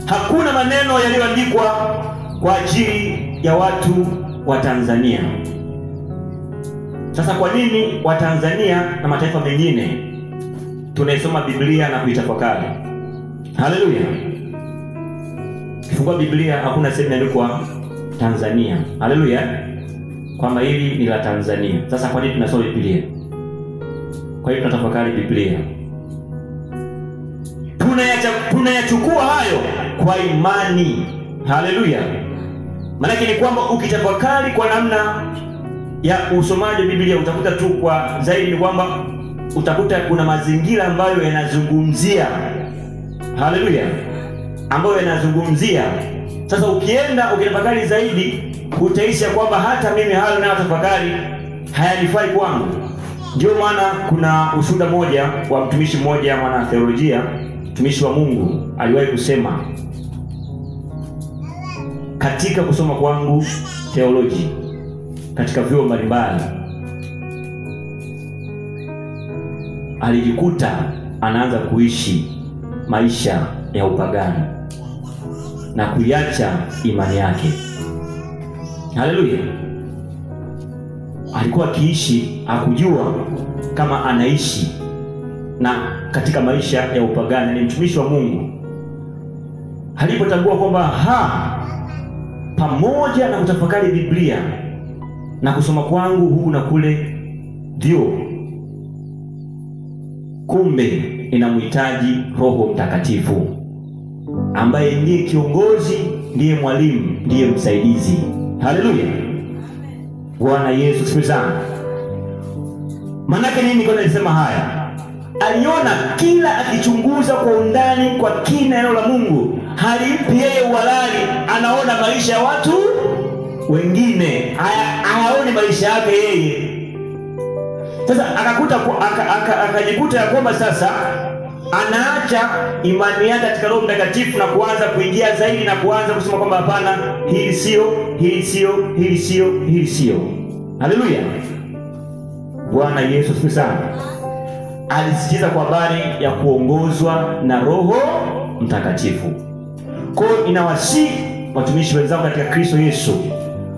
hakuna maneno yaliyoandikwa kwa ajili ya watu wa Tanzania. Sasa kwa nini wa Tanzania na mataifa mengine tunaisoma Biblia na kuitafakari? Haleluya. Kifungua Biblia hakuna sehemu imeandikwa Tanzania. Haleluya. Kwamba hili ni la Tanzania. Sasa kwa nini tunasoma Biblia? Kwa hiyo tunatafakari Biblia. Tunayachukua hayo kwa imani. Haleluya. Maana ni kwamba ukitafakari kwa namna ya usomaji Biblia utakuta tu kwa zaidi ni kwamba utakuta kuna mazingira ambayo yanazungumzia. Haleluya. Ambayo yanazungumzia. Sasa ukienda ukitafakari zaidi utaisha kwamba hata mimi hayo ninayotafakari hayanifai kwangu. Ndio maana kuna ushuhuda moja wa mtumishi mmoja, mwana theolojia, mtumishi wa Mungu, aliwahi kusema, katika kusoma kwangu theology katika vyuo mbalimbali alijikuta anaanza kuishi maisha ya upagani na kuiacha imani yake. Haleluya. Alikuwa akiishi, hakujua kama anaishi na katika maisha ya upagani. Ni mtumishi wa Mungu. Alipotambua kwamba pamoja na kutafakari Biblia na kusoma kwangu huku na kule ndio, kumbe inamhitaji Roho Mtakatifu ambaye ndiye kiongozi, ndiye mwalimu, ndiye msaidizi. Haleluya. Bwana Yesu asifiwe sana. Manake nini kwa nilisema haya? Aliona kila akichunguza kwa undani kwa kina neno la Mungu, halimpi yeye uhalali, anaona maisha ya watu wengine, hayaoni maisha yake yeye. Sasa akajikuta ya kwamba sasa anaacha imani yake katika Roho Mtakatifu na kuanza kuingia zaidi na kuanza kusema kwamba hapana, hili sio, hili sio, hili sio, hili sio. Haleluya. Bwana Yesu asifiwe sana. Alisisitiza kwa habari ya kuongozwa na Roho Mtakatifu. Kwa hiyo inawasihi watumishi wenzangu katika Kristo Yesu,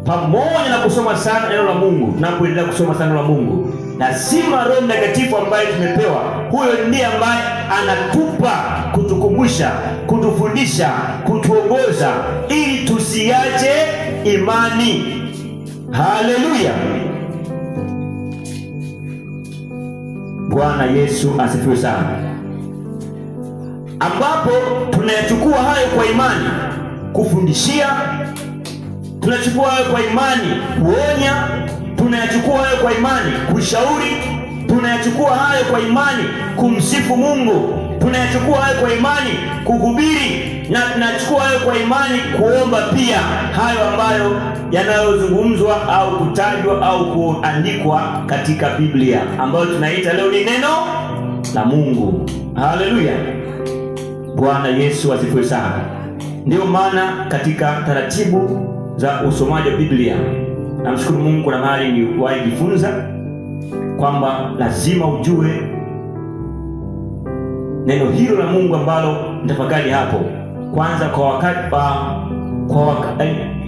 pamoja na kusoma sana neno la Mungu na kuendelea kusoma sana neno la Mungu, lazima Roho Mtakatifu ambaye tumepewa, huyo ndiye ambaye anatupa, kutukumbusha, kutufundisha, kutuongoza ili tusiache imani. Haleluya. Bwana Yesu asifiwe sana. Ambapo tunayachukua hayo kwa imani kufundishia, tunachukua hayo kwa imani kuonya, tunayachukua hayo kwa imani kushauri, tunayachukua hayo kwa imani kumsifu Mungu, tunayachukua hayo kwa imani kuhubiri, na tunachukua hayo kwa imani kuomba pia hayo ambayo yanayozungumzwa au kutajwa au kuandikwa katika Biblia, ambayo tunaita leo ni neno la Mungu. Haleluya. Bwana Yesu asifiwe sana. Ndio maana katika taratibu za usomaji wa Biblia, namshukuru Mungu kuna mahali niliwahi kujifunza kwamba lazima ujue neno hilo la Mungu ambalo nitafakari hapo. Kwanza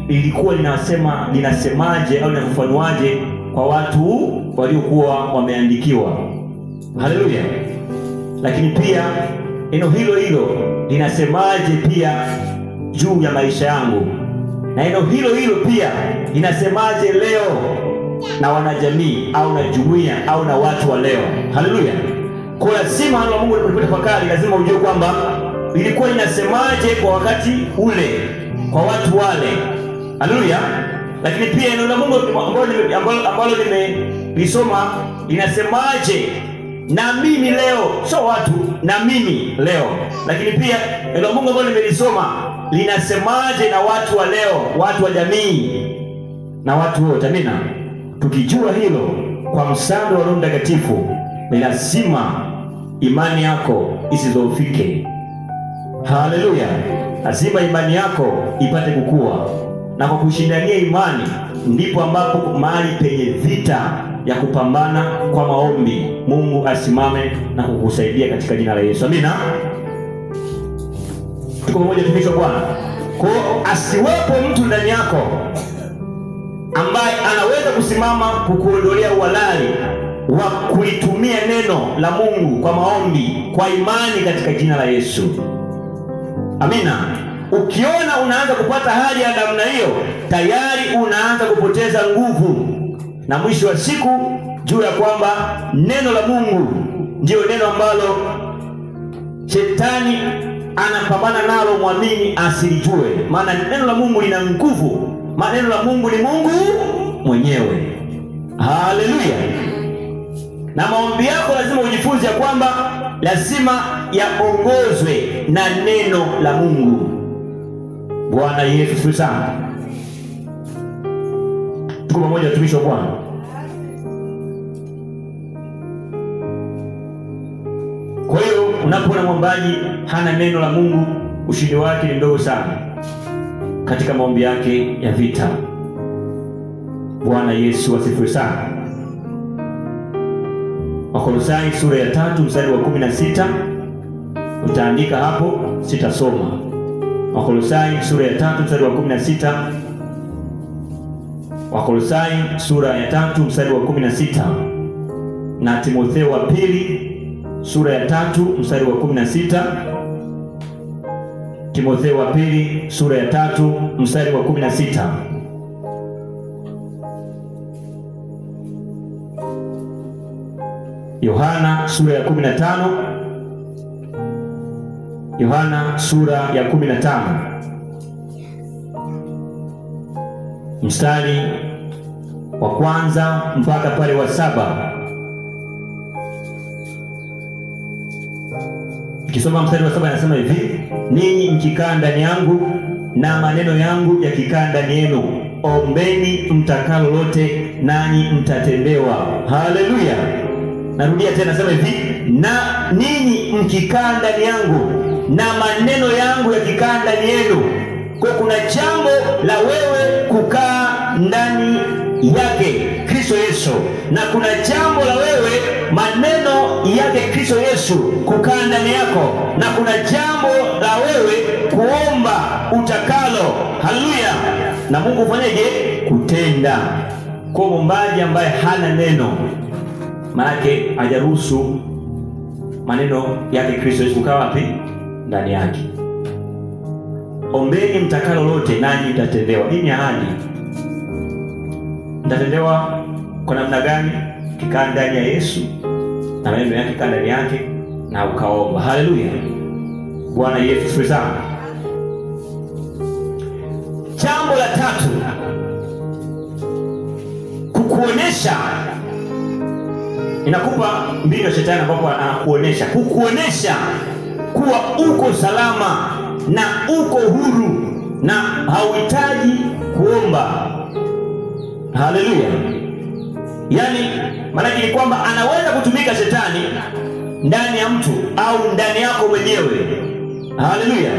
ilikuwa linasemaje au linafafanuaje kwa watu waliokuwa wameandikiwa. Haleluya. Lakini pia neno hilo linasemaje pia juu ya maisha yangu, na neno hilo pia linasemaje leo na wanajamii au na jumuiya au na watu wa leo. Haleluya. Kwa lazima neno la Mungu unapotafakari lazima ujue kwamba ilikuwa inasemaje kwa wakati ule kwa watu wale. Haleluya. Lakini pia neno la Mungu ambalo nimelisoma linasemaje na mimi leo, sio watu, na mimi leo. Lakini pia neno la Mungu ambalo nimelisoma linasemaje na watu wa leo, watu wa jamii na watu wote. Amina. Tukijua hilo kwa msaada wa Roho Mtakatifu, ni lazima imani yako isidhoofike. Haleluya. Lazima imani yako ipate kukua, na kwa kushindania imani ndipo ambapo mahali penye vita ya kupambana kwa maombi Mungu asimame na kukusaidia katika jina la Yesu. Amina. Tuko pamoja tumishi wa Bwana. Kwa asiwepo mtu ndani yako ambaye anaweza kusimama kukuondolea uhalali wa kulitumia neno la Mungu kwa maombi, kwa imani katika jina la Yesu. Amina. Ukiona unaanza kupata hali ya namna hiyo, tayari unaanza kupoteza nguvu, na mwisho wa siku juu ya kwamba neno la Mungu ndio neno ambalo shetani anapambana nalo, muamini asilijue. Maana neno la Mungu lina nguvu, maana neno la Mungu ni Mungu mwenyewe. Haleluya. Na maombi yako lazima ujifunze ya kwamba lazima yaongozwe na neno la Mungu. Bwana Yesu asifiwe sana. Tuko pamoja tumishi wa Bwana. Kwa hiyo unapoona mwombaji hana neno la Mungu, ushindi wake ni mdogo sana katika maombi yake ya vita. Bwana Yesu asifiwe sana. Wakolosai sura ya 3 mstari wa 16. Utaandika hapo, sitasoma. Wakolosai sura ya 3 mstari wa 16. Wakolosai sura ya 3 mstari wa 16. Na Timotheo wa pili sura ya 3 mstari wa 16. Timotheo wa pili sura ya 3 mstari wa 16. Yohana sura ya 15. Yohana sura ya 15 mstari wa kwanza mpaka pale wa 7. Kisoma mstari wa 7 anasema hivi: ninyi mkikaa ndani yangu na maneno yangu yakikaa ndani yenu, ombeni mtakalo lote nanyi mtatendewa. Haleluya. Narudia tena, nasema hivi: na ninyi mkikaa ndani yangu na maneno yangu yakikaa ndani yenu. Kwa kuna jambo la wewe kukaa ndani yake Kristo Yesu, na kuna jambo la wewe maneno yake Kristo Yesu kukaa ndani yako, na kuna jambo la wewe kuomba utakalo. Haleluya. Na Mungu ufanyeje? Kutenda. Kwa mwombaji ambaye hana neno, maanake hajaruhusu maneno yake Kristo Yesu kukaa wapi? Ndani yake. Ombeni mtakalo lote nanyi mtatendewa. Hii ni ahadi. Mtatendewa kwa namna gani? Kikaa ndani ya Yesu na maneno yake kaa ndani yake na ukaomba. Haleluya. Bwana Yesu asifiwe sana. Jambo la 3, kukuonesha. Inakupa mbinu ya shetani ambapo anakuonesha, kukuonesha kuwa uko salama na uko huru na hauhitaji kuomba. Haleluya. Yaani maana ni kwamba anaweza kutumika shetani ndani ya mtu au ndani yako mwenyewe. Haleluya.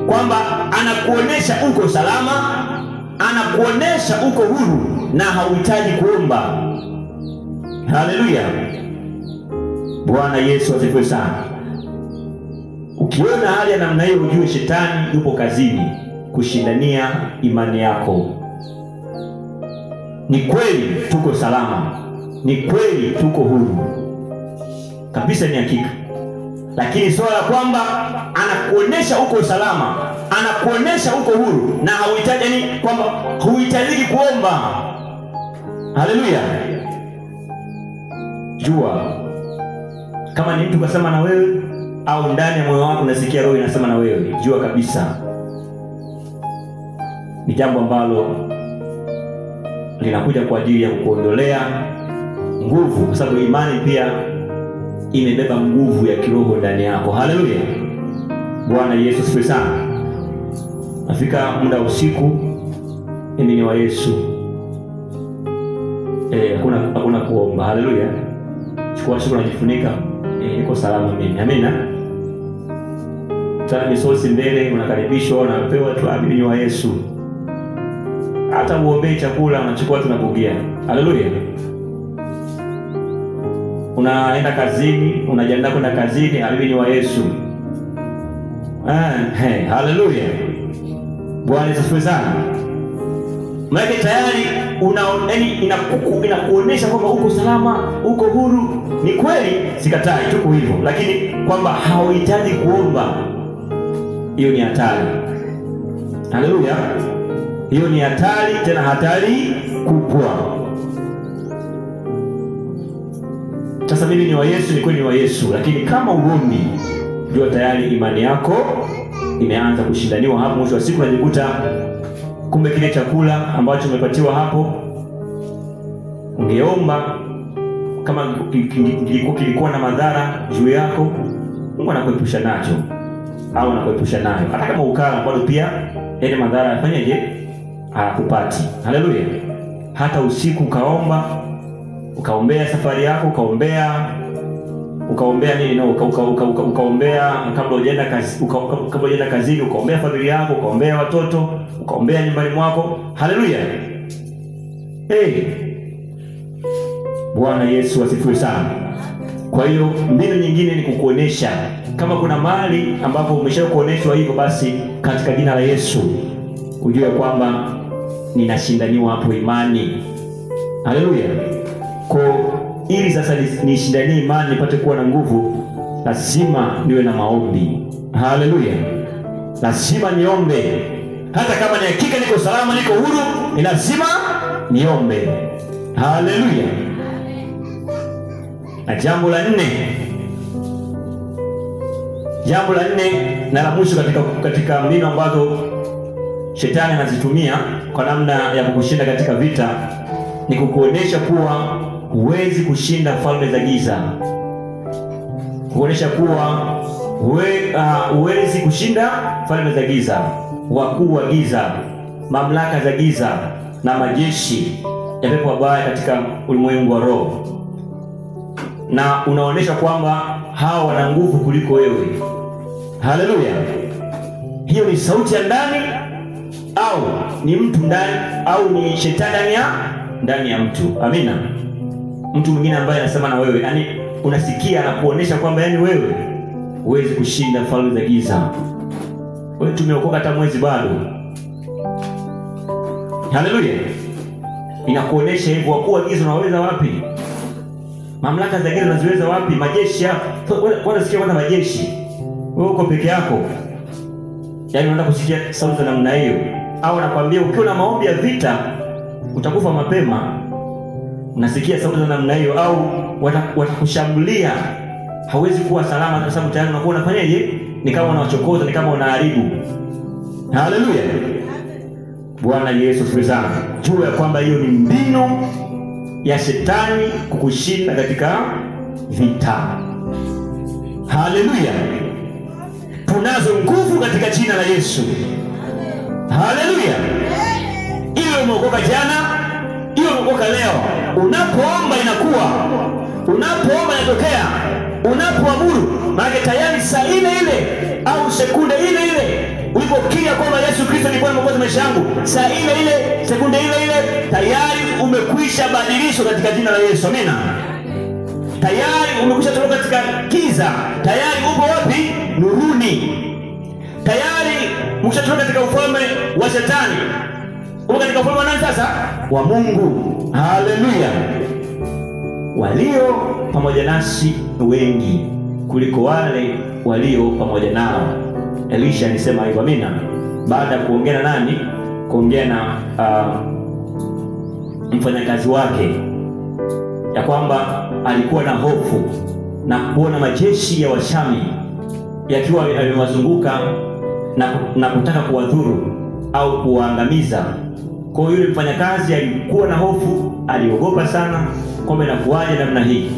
Kwamba anakuonesha uko salama, anakuonesha uko huru na hauhitaji kuomba. Haleluya. Bwana Yesu asifiwe sana. Ukiona hali ya namna hiyo, ujue shetani yupo kazini kushindania imani yako. Ni kweli tuko salama, ni kweli tuko huru kabisa, ni hakika. Lakini swala kwamba anakuonesha uko salama, anakuonesha uko huru na hauhitaji, yani kwamba huhitaji kuomba. Haleluya. Jua kama ni mtu kasema na wewe, au ndani ya moyo wako unasikia roho inasema na wewe, jua kabisa ni jambo ambalo linakuja kwa ajili ya kukuondolea nguvu, kwa sababu imani pia imebeba nguvu ya kiroho ndani yako. Haleluya. Bwana Yesu asifiwe sana. Nafika muda usiku, mimi ni wa Yesu. Hakuna kuomba. Haleluya. Chukua shuka unajifunika. niko salama mimi. Amina. Tana misosi mbele, unakaribishwa, unapewa tu amini ni wa Yesu. Hata muombe chakula unachukua tunabugia. Haleluya. Unaenda kazini, unajiandaa kwenda kazini, amini ni wa Yesu. Haleluya. Bwana asifiwe sana. Maana tayari inakuonesha kwamba uko salama, uko huru. Ni kweli, sikatai tuko hivyo, lakini kwamba hauhitaji kuomba, hiyo ni hatari. Haleluya. Hiyo ni hatari, tena hatari kubwa. Sasa mimi ni wa Yesu, ni kweli ni wa Yesu, lakini kama uombi, ndio tayari imani yako imeanza kushindaniwa. Hapo mwisho wa siku unajikuta kumbe kile chakula ambacho umepatiwa hapo, ungeomba kama kilikuwa na madhara juu yako, Mungu anakuepusha nacho au anakuepusha nayo. Hata kama ukala bado pia ile madhara yafanyaje? Hakupati. Haleluya. Hata usiku ukaombea safari yako, ukaombea nini? Ukaombea kabla hujaenda kazini, ukaombea familia yako, ukaombea watoto, ukaombea nyumbani mwako. Haleluya. Bwana Yesu asifiwe sana. Kwa hiyo mbinu nyingine ni kukuonesha kama kuna mahali ambapo umeshakuoneshwa hivyo, basi katika jina la Yesu ujue kwamba ninashindaniwa hapo imani. Haleluya. Kwa ili sasa nishindanie imani, nipate kuwa na nguvu, lazima niwe na maombi. Haleluya. Lazima niombe. Hata kama ni hakika niko salama, niko huru, ni lazima niombe. Haleluya. Na jambo la nne na la mwisho katika mbinu ambazo shetani anazitumia kwa namna ya kukushinda katika vita, ni kukuonesha kuwa huwezi kushinda falme za giza. Kuonesha kuwa huwezi kushinda falme za giza, wakuu wa giza, mamlaka za giza na majeshi ya pepo wabaya katika ulimwengu wa roho. Na unaonesha kwamba hao wana nguvu kuliko wewe. Haleluya. Hiyo ni sauti ya ndani au ni mtu ndani au ni shetani ndani ya mtu. Amina. Mtu mwingine ambaye anasema na wewe, yani unasikia na kuonesha kwamba yani wewe huwezi kushinda falme za giza. Wewe tumeokoka hata mwezi bado. Haleluya. Inakuonesha hivyo, wakuu wa giza unaweza wapi? Mamlaka za giza unaziweza wapi? Majeshi hapo. Unasikia kwanza majeshi. Wewe uko peke yako. Yaani unaenda kusikia sauti za namna hiyo. Au anakuambia ukiwa na maombi ya vita utakufa mapema. Unasikia sauti za namna hiyo, au watakushambulia. Hauwezi kuwa salama kwa sababu tayari unakuwa unafanyaje? Ni kama unawachokoza, ni kama unaharibu. Haleluya. Bwana Yesu asifiwe sana. Jua ya kwamba hiyo ni mbinu ya shetani kukushinda katika vita. Haleluya. Tunazo nguvu katika jina la Yesu. Haleluya. Ile umeokoka jana, ile umeokoka leo. Unapoomba inakuwa, unapoomba inatokea, unapoamuru, maana tayari saa ile au sekunde ile ulipokiri kwamba Yesu Kristo ni Bwana mwokozi maisha yangu, saa ile sekunde ile tayari umekwisha badilishwa katika jina la Yesu. Amina. Tayari umekwisha toka katika giza, tayari upo wapi? Nuruni. Tayari umeshatoka katika ufalme wa shetani, upo katika ufalme wa nani sasa? Wa Mungu. Haleluya. Walio pamoja nasi wengi kuliko wale walio pamoja nao. Elisha alisema hivyo. Amina. Baada ya kuongea na nani? Kuongea na mfanyakazi wake, ya kwamba alikuwa na hofu na kuona majeshi ya Washami yakiwa yamewazunguka na kutaka kuwadhuru au kuwaangamiza. Kwa hiyo yule mfanyakazi alikuwa na hofu, aliogopa sana kwamba inakuwaje namna hii.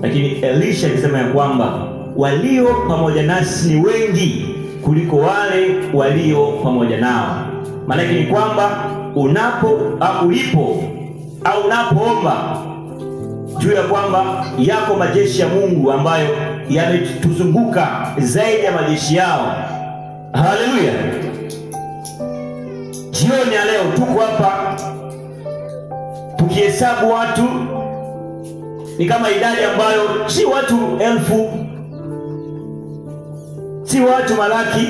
Lakini Elisha alisema ya kwamba walio pamoja nasi ni wengi kuliko wale walio pamoja nao. Maana ni kwamba unapoomba juu ya kwamba yako majeshi ya Mungu ambayo yametuzunguka zaidi ya majeshi yao. Haleluya. Jioni ya leo tuko hapa tukihesabu watu, ni kama idadi ambayo si watu elfu, si watu malaki,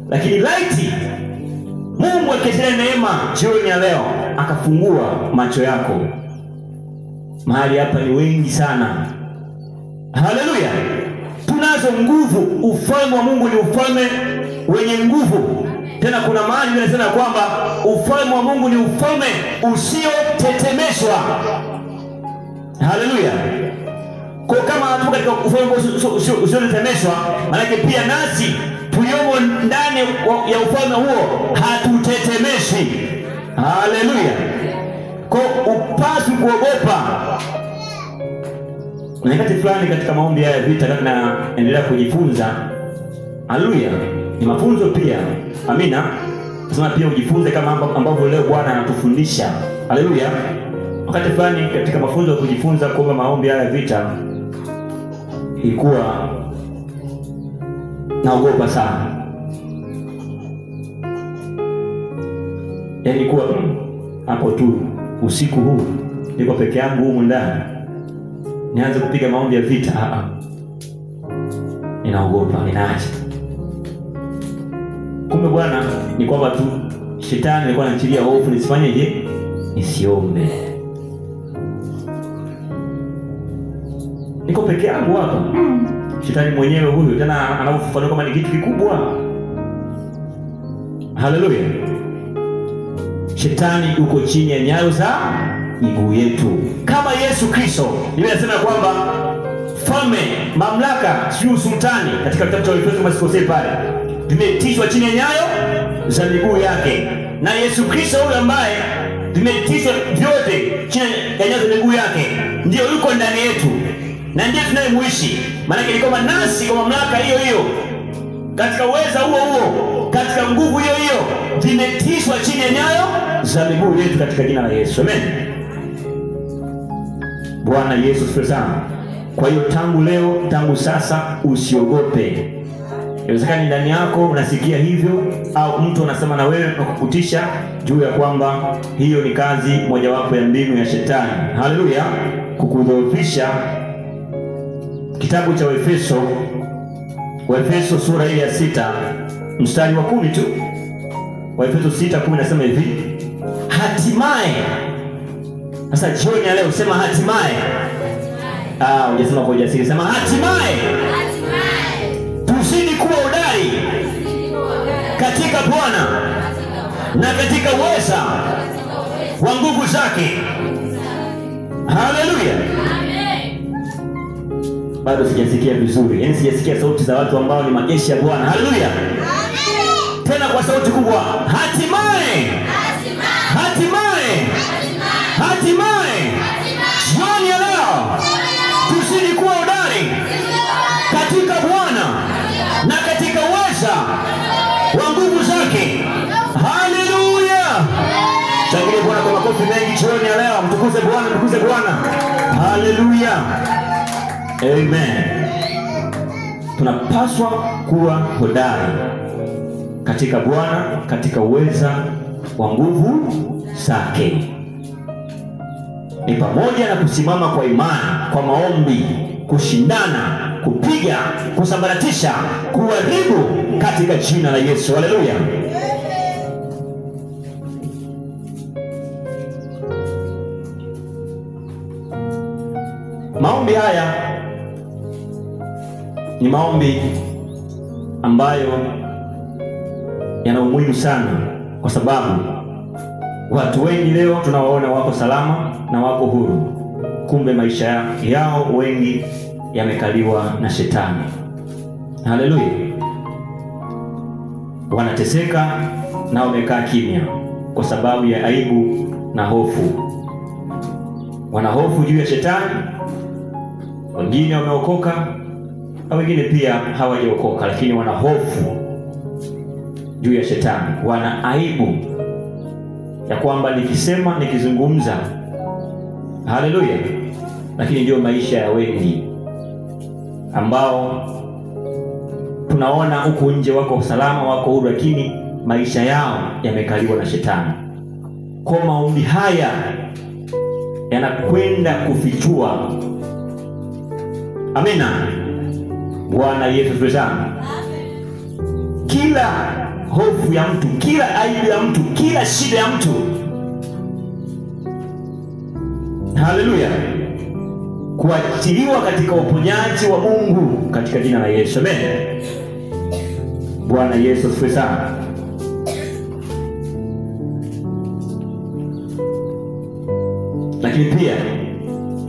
lakini laiti Mungu akitenda neema jioni ya leo akafungua macho yako, mahali hapa ni wengi sana. Haleluya. Tunazo nguvu. Ufalme wa Mungu ni ufalme wenye nguvu. Tena kuna mahali vinasema kwamba ufalme wa Mungu ni ufalme usiotetemeshwa. Haleluya. Kwa kama hatuko katika ufalme usiotetemeshwa, maana pia nasi tuyomo ndani ya ufalme huo hatutetemeshwi. Haleluya. Kwa upaswi kuogopa. Wakati fulani katika maombi haya vita kama naendelea kujifunza, haleluya, ni mafunzo pia. Amina. Sema pia ujifunze kama ambavyo leo Bwana anatufundisha. Haleluya. Wakati fulani katika mafunzo ya kujifunza kuomba maombi haya vita, ilikuwa naogopa sana. Yaani kuwa hapo tu usiku huu niko peke yangu humu ndani, nianze kupiga maombi ya vita. Ninaogopa, ninaacha. Kumbe Bwana ni kwamba tu shetani alikuwa ananichilia hofu nisifanyeje? Nisiombe. Niko peke yangu hapa. Shetani mwenyewe huyu tena anakufafanua kama ni kitu kikubwa. Haleluya. Shetani yuko chini ya nyayo za miguu yetu. Kama Yesu Kristo, Biblia inasema kwamba falme, mamlaka, sio sultani, katika kitabu cha Efeso kama sikosei pale, vimetishwa chini ya nyayo za miguu yake. Na Yesu Kristo huyu ambaye vimetishwa vyote chini ya nyayo za miguu yake, ndio yuko ndani yetu na ndiye tunayemuishi. Maana ni kwamba nasi kwa mamlaka hiyo hiyo, katika uweza huo huo, katika nguvu hiyo hiyo, vimetishwa chini ya nyayo za miguu yetu katika jina la Yesu. Amen. Bwana Yesu asifiwe sana. Kwa hiyo tangu leo, tangu sasa usiogope. Inawezekana ndani yako unasikia hivyo, au mtu anasema na wewe kukutisha juu ya kwamba hiyo ni kazi mojawapo ya mbinu ya shetani. Haleluya. Kukudhoofisha. Kitabu cha Waefeso sura hii ya 6 mstari wa 10 tu. Waefeso 6:10 nasema hivi, hatimaye. Sasa jioni ya leo sema hatimaye. Ungesema kwa ujasiri, sema hatimaye. Tuzidi kuwa hodari katika Bwana na katika uweza wa nguvu zake. Haleluya. Bado sijasikia vizuri. Yaani sijasikia sauti za watu ambao ni majeshi ya Bwana. Haleluya. Tena kwa sauti kubwa, hatimaye. Hatimaye. Hatimaye. Jioni ya leo tuzidi kuwa hodari katika Bwana na katika uweza wa nguvu zake. Haleluya. Shangilia Bwana kwa makofi mengi jioni ya leo. Mtukuze Bwana, mtukuze Bwana. Haleluya. Amen. Tunapaswa kuwa hodari katika Bwana, katika uweza wa nguvu zake. Ni pamoja na kusimama kwa imani, kwa maombi, kushindana, kupiga, kusambaratisha, kuharibu katika jina la Yesu. Haleluya. Maombi haya ni maombi ambayo yana umuhimu sana, kwa sababu watu wengi leo tunawaona wako salama na wako huru, kumbe maisha yao wengi yamekaliwa na shetani. Haleluya. Wanateseka na wamekaa kimya kwa sababu ya aibu na hofu. Wana hofu juu ya shetani. Wengine wameokoka na wengine pia hawajaokoka, lakini wana hofu juu ya shetani. Wana aibu ya kwamba nikisema, nikizungumza, haleluya, lakini ndio maisha ya wengi ambao tunaona huku nje wako salama, wako huru, lakini maisha yao yamekaliwa na shetani. Kwa maombi haya yanakwenda kufichua. Amina. Bwana Yesu asifiwe sana. Kila hofu ya mtu, kila aibu ya mtu, kila shida ya mtu, haleluya, kuachiliwa katika uponyaji wa Mungu katika jina la Yesu. Amen. Bwana Yesu asifiwe sana. Lakini pia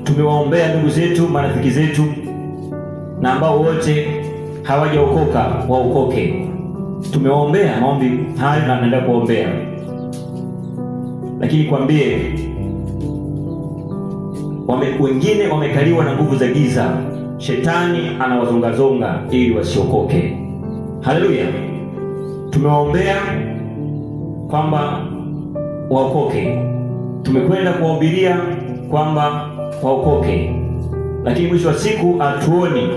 tumewaombea ndugu zetu, marafiki zetu na ambao wote hawajaokoka waokoke. Tumewaombea maombi hayo na naenda kuombea. Lakini kwambie, wengine wamekaliwa na nguvu za giza. Shetani anawazongazonga ili wasiokoke. Haleluya. Tumewaombea kwamba waokoke. Tumekwenda kuwahubiria kwamba waokoke. Lakini mwisho wa siku hatuoni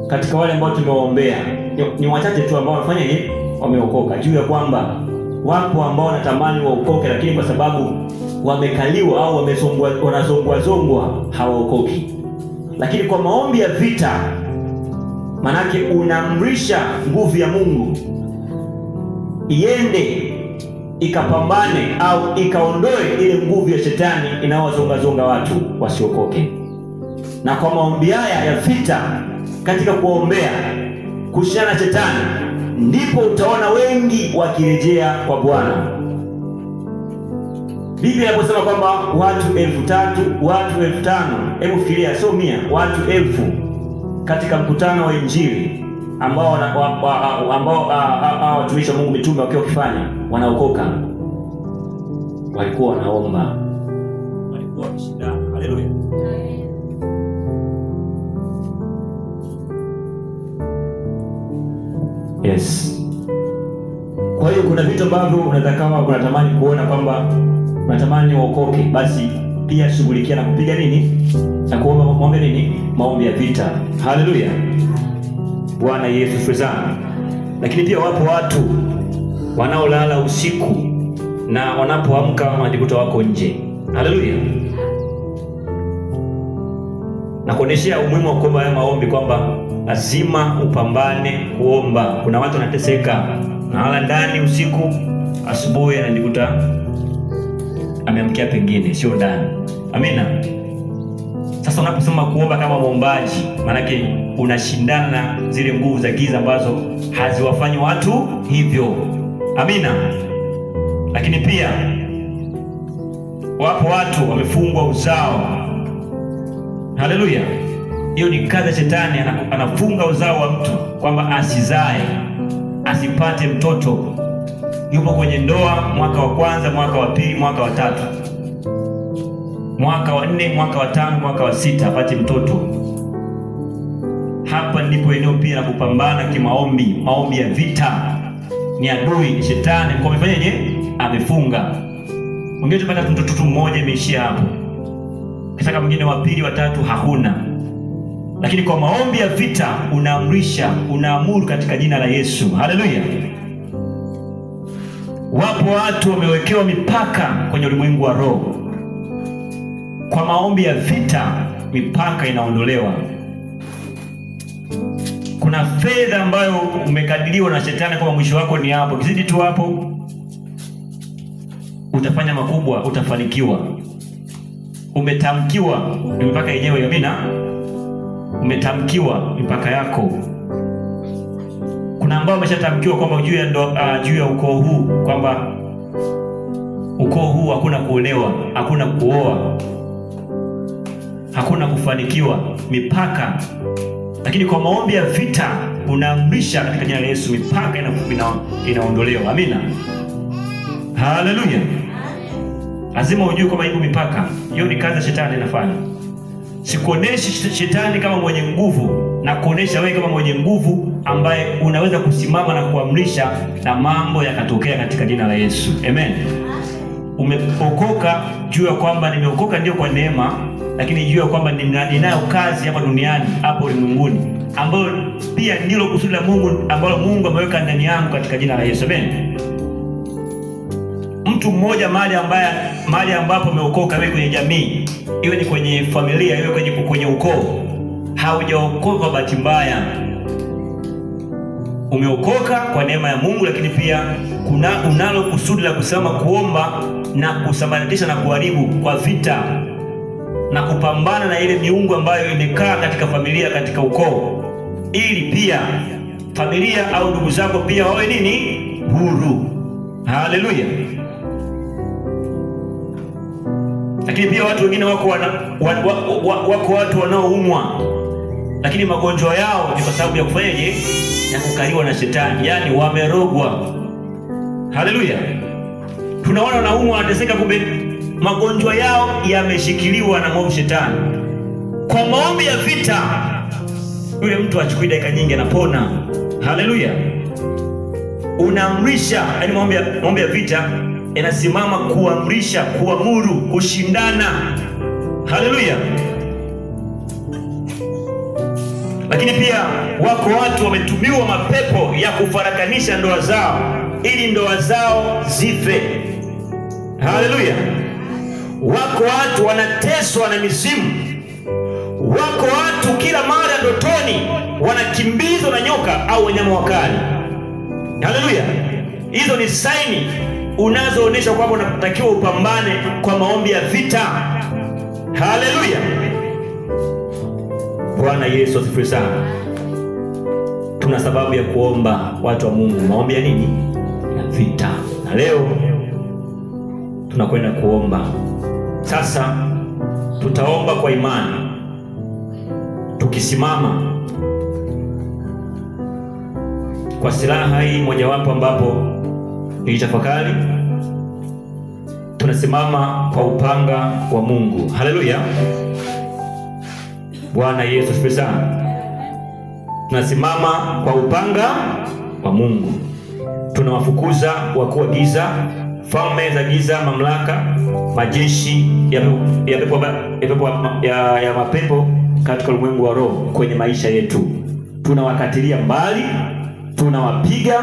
katika wale ambao tumewaombea. Ni wachache tu ambao wanafanya nini? Wameokoka. Juu ya kwamba wapo ambao wanatamani waokoke, lakini kwa sababu wamekaliwa au wanazongwa hawaokoki. Lakini kwa maombi ya vita, manake unaamrisha nguvu ya Mungu iende ikapambane au ikaondoe ile nguvu ya shetani inayowazongazonga watu wasiokoke. Na kwa maombi haya ya vita, katika kuombea kushana na shetani, ndipo utaona wengi wakirejea kwa Bwana. Biblia inaposema kwamba watu 3,000, watu 5,000, hebu fikiria, sio 100, watu 1,000 katika mkutano wa Injili ambao watumishi wa Mungu mitume wakiwa wakifanya wanaokoka, walikuwa wanaomba, walikuwa wakishindana. Haleluya. Yes. Kwa hiyo kuna vitu ambavyo unatamani kuona kwamba unatamani uokoke, basi pia shughulikia na kupiga nini? Na kuomba maombi nini? Maombi ya vita. Haleluya. Bwana Yesu asifiwe sana. Lakini pia wapo watu wanaolala usiku na wanapoamka wanajikuta wako nje. Haleluya. Na kuoneshea umuhimu wa kuomba haya maombi kwamba lazima upambane kuomba. Kuna watu wanateseka, nalala ndani usiku, asubuhi anajikuta ameamkia pengine sio ndani. Amina. Sasa unaposema kuomba kama muombaji, manake unashindana na zile nguvu za giza ambazo haziwafanyi watu hivyo. Amina. Lakini pia wapo watu wamefungwa uzao. Haleluya. Hiyo ni kazi ya shetani, anafunga uzao wa mtu kwamba asizae, asipate mtoto. Yupo kwenye ndoa mwaka wa kwanza, mwaka wa pili, mwaka wa tatu, mwaka wa 4, mwaka wa 5, mwaka wa 6 apate mtoto. Hapa ndipo eneo pia la kupambana kimaombi, maombi ya vita. Ni adui shetani kwa amefanyaje? Amefunga. Mwingine tupata mtoto mmoja imeishia hapo. Kisha mwingine wa pili, wa tatu hakuna. Lakini kwa maombi ya vita unaamrisha, unaamuru katika jina la Yesu. Haleluya. Wapo watu wamewekewa mipaka kwenye ulimwengu wa roho. Kwa maombi ya vita mipaka inaondolewa. Kuna fedha ambayo umekadiriwa na shetani kwa mwisho wako ni hapo. Kizidi tu hapo utafanya makubwa, utafanikiwa. Umetamkiwa mipaka yenyewe. Amina. Umetamkiwa mipaka yako. Kuna ambao wameshatamkiwa kwamba juu ya ukoo huu, kwamba ukoo huu hakuna kuolewa, hakuna kuoa, hakuna kufanikiwa, mipaka. Lakini kwa maombi ya vita unaamrisha katika jina la Yesu, mipaka inaondolewa. Amina. Haleluya. Lazima ujue kwamba hiyo mipaka, hiyo ni kazi ya shetani inafanya. Sikuoneshi shetani kama mwenye nguvu, na kuonesha wewe kama mwenye nguvu ambaye unaweza kusimama na kuamrisha na mambo yakatokea katika jina la Yesu. Amen. Umeokoka, jua kwamba nimeokoka ndio kwa neema, lakini jua kwamba ninayo kazi hapa duniani, hapo ulimwenguni, ambayo pia ndilo kusudi la Mungu ambalo Mungu ameweka ndani yangu katika jina la Yesu. Amen. Mtu mmoja mahali ambapo umeokoka, wewe kwenye jamii, iwe ni kwenye familia, iwe kwenye ukoo, haujaokoka kwa bahati mbaya. Umeokoka kwa neema ya Mungu, lakini pia unalo kusudi la kusema kuomba na kusambaratisha na kuharibu kwa vita na kupambana na ile miungu ambayo imekaa katika familia, katika ukoo, ili pia familia au ndugu zako pia wawe nini? Huru. Haleluya. Lakini pia watu wengine wako watu wanaoumwa, lakini magonjwa yao ni kwa sababu ya kufanyaje? Ya kukaliwa na shetani, yani wamerogwa. Haleluya. Tunaona wanaumwa, wanateseka, kumbe magonjwa yao yameshikiliwa na mwovu shetani. Kwa maombi ya vita, yule mtu achukui dakika nyingi anapona. Haleluya. Unaamrisha, yani maombi ya vita inasimama kuamrisha, kuamuru, kushindana. Haleluya. Lakini pia wako watu wametumiwa mapepo ya kufarakanisha ndoa zao ili ndoa zao zife. Haleluya. Wako watu wanateswa na mizimu. Wako watu kila mara ndotoni wanakimbizwa na nyoka au wanyama wakali. Haleluya. Hizo ni saini unazoonesha kwamba unatakiwa upambane kwa maombi ya vita. Haleluya. Bwana Yesu asifiwe sana. Tuna sababu ya kuomba, watu wa Mungu, maombi ya nini? Ya vita. Na leo tunakwenda kuomba. Sasa tutaomba kwa imani, tukisimama kwa silaha hii mojawapo ambapo nilitafakari. Tunasimama kwa upanga wa Mungu. Haleluya. Bwana Yesu asifiwe sana. Tunasimama kwa upanga wa Mungu. Tunawafukuza wakuu wa giza, falme za giza, mamlaka, majeshi ya mapepo katika ulimwengu wa roho kwenye maisha yetu. Tunawakatilia mbali, tunawapiga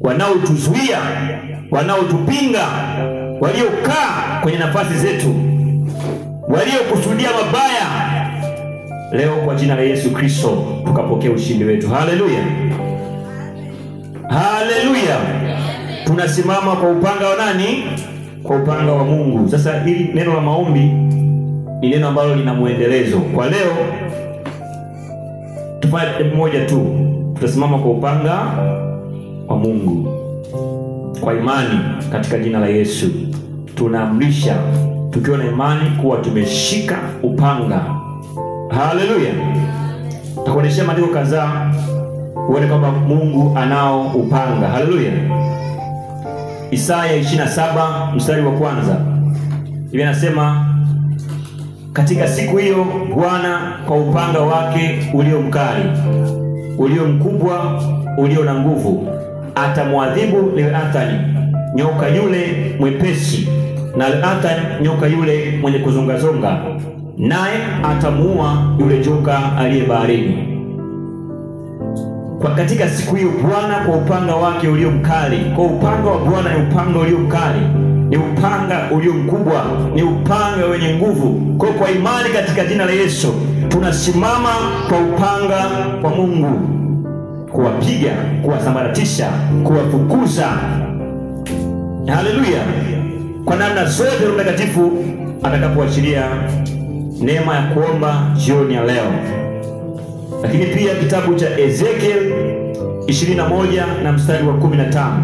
wanaotuzuia, wanaotupinga, waliokaa kwenye nafasi zetu, waliokusudia mabaya. Leo kwa jina la Yesu Kristo tukapokea ushindi wetu. Haleluya. Haleluya. Tunasimama kwa upanga wa nani? Kwa upanga wa Mungu. Sasa hili neno la maombi ni neno ambalo lina muendelezo. Kwa leo tufanye moja tu. Tutasimama kwa upanga wa Mungu kwa imani katika jina la Yesu. Tunaamrisha tukiwa na imani kuwa tumeshika upanga. Haleluya. Takuonyesha maandiko kadhaa uone kwamba Mungu anao upanga. Haleluya. Isaya 27 mstari wa kwanza. Biblia inasema, katika siku hiyo Bwana kwa upanga wake ulio mkali, ulio mkubwa, ulio na nguvu, atamwadhibu Leviathani, nyoka yule mwepesi, na Leviathani, nyoka yule mwenye kuzongazonga, naye atamuua yule joka aliye baharini. Kwa katika siku hiyo Bwana kwa upanga wake ulio mkali. Kwa upanga wa Bwana ni upanga ulio mkali, ni upanga ulio mkubwa, ni upanga wenye nguvu. Kwa imani katika jina la Yesu tunasimama kwa upanga wa Mungu, kuwapiga, kuwasambaratisha, kuwafukuza. Haleluya. Kwa namna zote Roho Mtakatifu atakapoachilia neema ya kuomba jioni ya leo. Lakini pia kitabu cha Ezekiel 21 na mstari wa 15.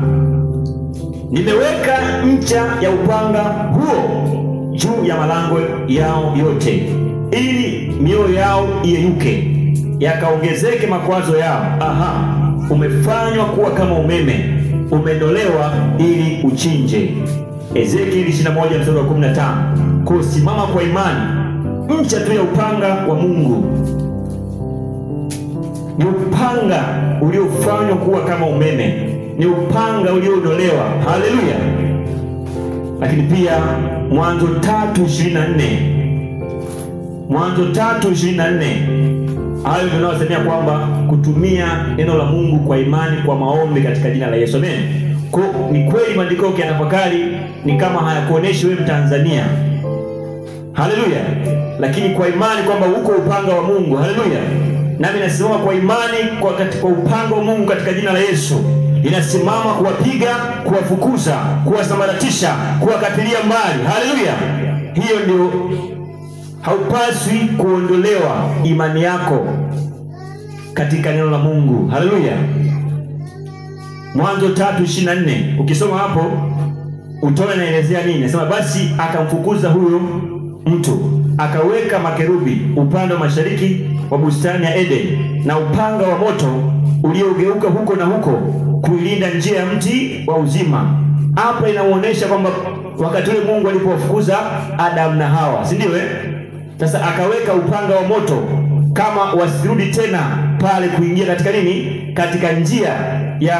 Nimeweka ncha ya upanga huo juu ya malango yao yote, ili mioyo yao iyeyuke, yakaongezeke makwazo yao. Aha, umefanywa kuwa kama umeme, umendolewa ili uchinje. Ezekiel 21 mstari wa 15. Kusimama kwa imani, ncha tu ya upanga wa Mungu. Ni upanga uliofanywa kuwa kama umeme, ni upanga ulioondolewa. Haleluya. Lakini pia Mwanzo 3:24, Mwanzo 3:24. Hayo tunayosemea kwamba kutumia neno la Mungu kwa imani kwa maombi katika jina la Yesu. Amen. Ni kweli maandiko yanatafakari ni kama hayakuoneshi wewe Mtanzania. Haleluya. Lakini kwa imani kwamba uko upanga wa Mungu. Haleluya. Nami nasimama kwa imani kwa upanga wa Mungu katika jina la Yesu. Inasimama kuwapiga, kuwafukuza, kuwasambaratisha, kuwakatilia mbali. Haleluya. Hiyo ndio, haupaswi kuondolewa imani yako katika neno la Mungu. Haleluya. Mwanzo 3:24. Ukisoma hapo utaona inaelezea nini. Nasema basi akamfukuza huyo mtu, akaweka makerubi upande wa mashariki wa bustani ya Eden, na upanga wa moto uliogeuka huko na huko kuilinda njia ya mti wa uzima. Hapa inaonyesha kwamba wakati ule Mungu alipowafukuza Adam na Hawa, si ndio? Sasa akaweka upanga wa moto kama wasirudi tena pale kuingia katika nini? Katika njia ya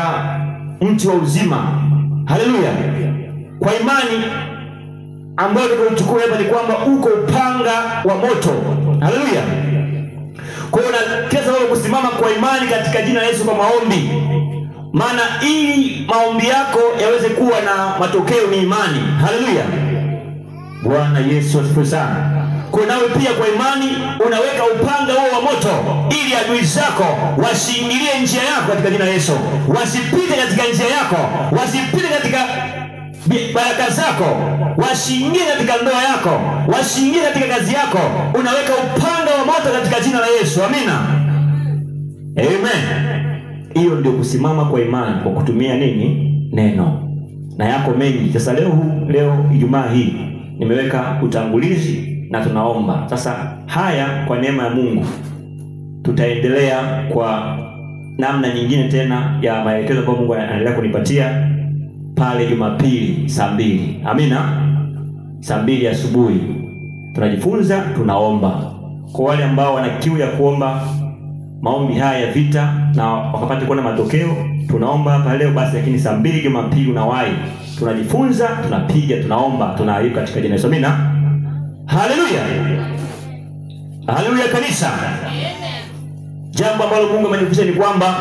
mti wa uzima. Haleluya. Kwa imani ambayo tukochukua hapa ni kwamba uko upanga wa moto. Haleluya. Kwa hiyo unakesa wewe kusimama kwa imani katika jina la Yesu kwa maombi. Maana ili maombi yako yaweze kuwa na matokeo ni imani. Haleluya. Bwana Yesu asifiwe sana. Kwa nawe pia kwa imani unaweka upanga huo wa moto ili adui zako wasiingilie njia yako katika jina la Yesu. Wasipite katika njia yako, wasipite katika baraka zako, wasiingie katika ndoa yako, wasiingie katika kazi yako. Unaweka upanga wa moto katika jina la Yesu. Amina. Amen. Hiyo ndio kusimama kwa imani kwa kutumia nini? Neno. Na yako mengi. Sasa leo Ijumaa hii nimeweka utangulizi na tunaomba. Sasa haya kwa neema ya Mungu tutaendelea kwa namna nyingine tena ya maelekezo ambayo Mungu anaendelea kunipatia pale Jumapili saa 2. Amina. Saa 2 asubuhi tunajifunza, tunaomba. Kwa wale ambao wana kiu ya kuomba maombi haya ya vita na wakapata kuona matokeo, tunaomba hapa leo basi. Lakini saa 2 Jumapili unawahi, tunajifunza, tunapiga, tunaomba, tunaaika katika jina la Yesu. Amina. Haleluya. Haleluya kanisa. Jambo ambalo Mungu amenifundisha ni kwamba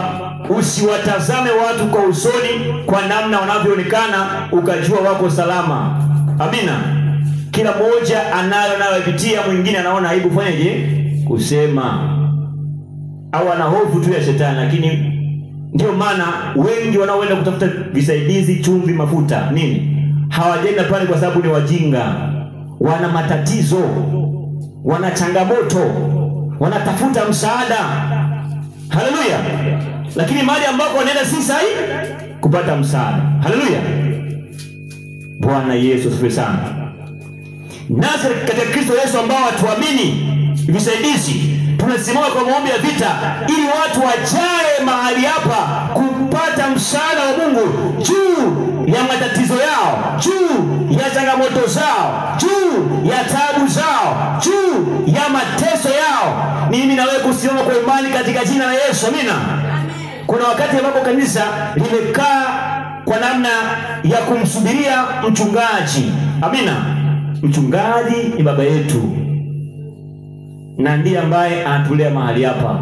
usiwatazame watu kwa usoni kwa namna wanavyoonekana ukajua wako salama. Amina. Kila mmoja anayopitia, mwingine anaona aibu fanyaje kusema, au ana hofu tu ya shetani. Lakini ndio maana wengi wanaoenda kutafuta visaidizi, chumvi, mafuta, nini, hawajaenda pale kwa sababu ni wajinga. Wana matatizo, wana changamoto, wanatafuta msaada. Haleluya. Lakini mahali ambako wanaenda si sahihi kupata msaada. Haleluya. Bwana Yesu asifiwe sana. Nasi katika Kristo Yesu ambao watuamini visaidizi, tunasimama kwa maombi ya vita ili watu wajae mahali hapa kupata msaada wa Mungu juu ya matatizo yao, juu ya changamoto zao, juu ya taabu zao, juu ya mateso yao. Mimi na wewe kusimama kwa imani katika jina la Yesu. Amina. Kuna wakati ambapo kanisa limekaa kwa namna ya kumsubiria mchungaji. Amina. Mchungaji ni baba yetu na ndiye ambaye anatulea mahali hapa,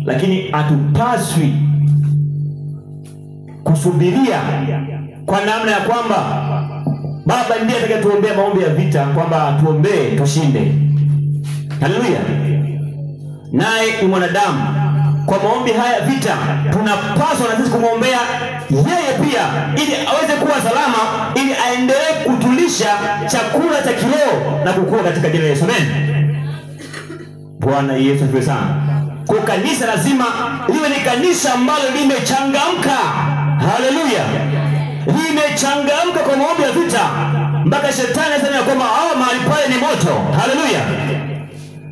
lakini hatupaswi kusubiria kwa namna ya kwamba baba ndiye atakayetuombea maombi ya vita, kwamba atuombee tushinde. Haleluya. Naye ni mwanadamu. Kwa maombi haya vita tunapaswa na sisi kumwombea yeye pia, ili aweze kuwa salama, ili aendelee kutulisha chakula cha kiroho na kukua katika jina la Yesu. Amen. Bwana Yesu asifiwe sana. Kwa kanisa lazima liwe ni kanisa ambalo limechangamka. Haleluya. Limechangamka kwa maombi ya vita mpaka shetani anasema kwamba mahali pale ni moto. Haleluya.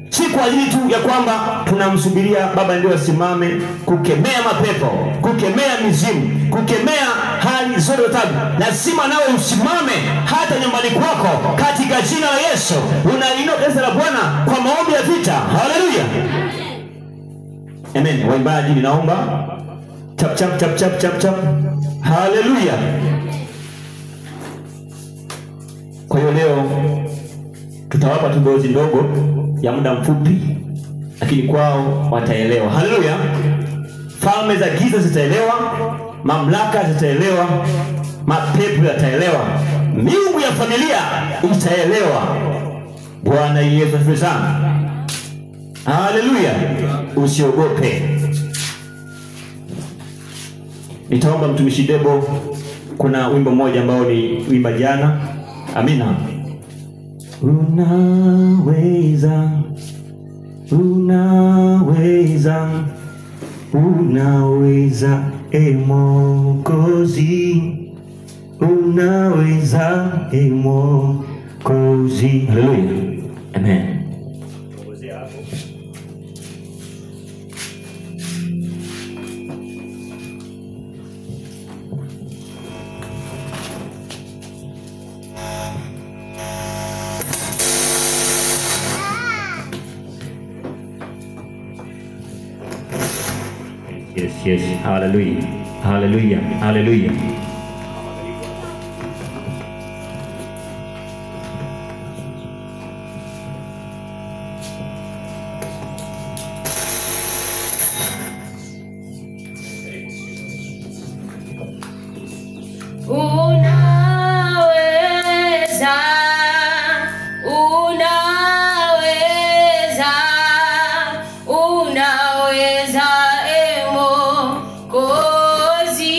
Si kwa ajili tu ya kwamba tunamsubiria baba ndio asimame kukemea mapepo, kukemea mizimu, kukemea hali zote za taabu. Lazima nawe usimame hata nyumbani kwako katika jina la Yesu. Unainua kanisa la Bwana kwa maombi ya vita. Haleluya. Amen. Waimbaji ninaomba chap chap chap chap chap chap. Haleluya. Kwa hiyo leo tutawapa tu dozi ndogo ya muda mfupi, lakini kwao wataelewa. Haleluya. Falme za giza zitaelewa, mamlaka zitaelewa, mapepo yataelewa, miungu ya familia itaelewa. Bwana Yesu asifiwe sana. Haleluya. Usiogope. Nitaomba mtumishi Debo, kuna wimbo mmoja ambao ni wimba jana. Amina. Unaweza, unaweza, unaweza, Mwokozi, unaweza, Mwokozi. Haleluya. Amen. Yes, yes. Hallelujah. Hallelujah. Hallelujah. Unaweza, unaweza, unaweza, Mwokozi,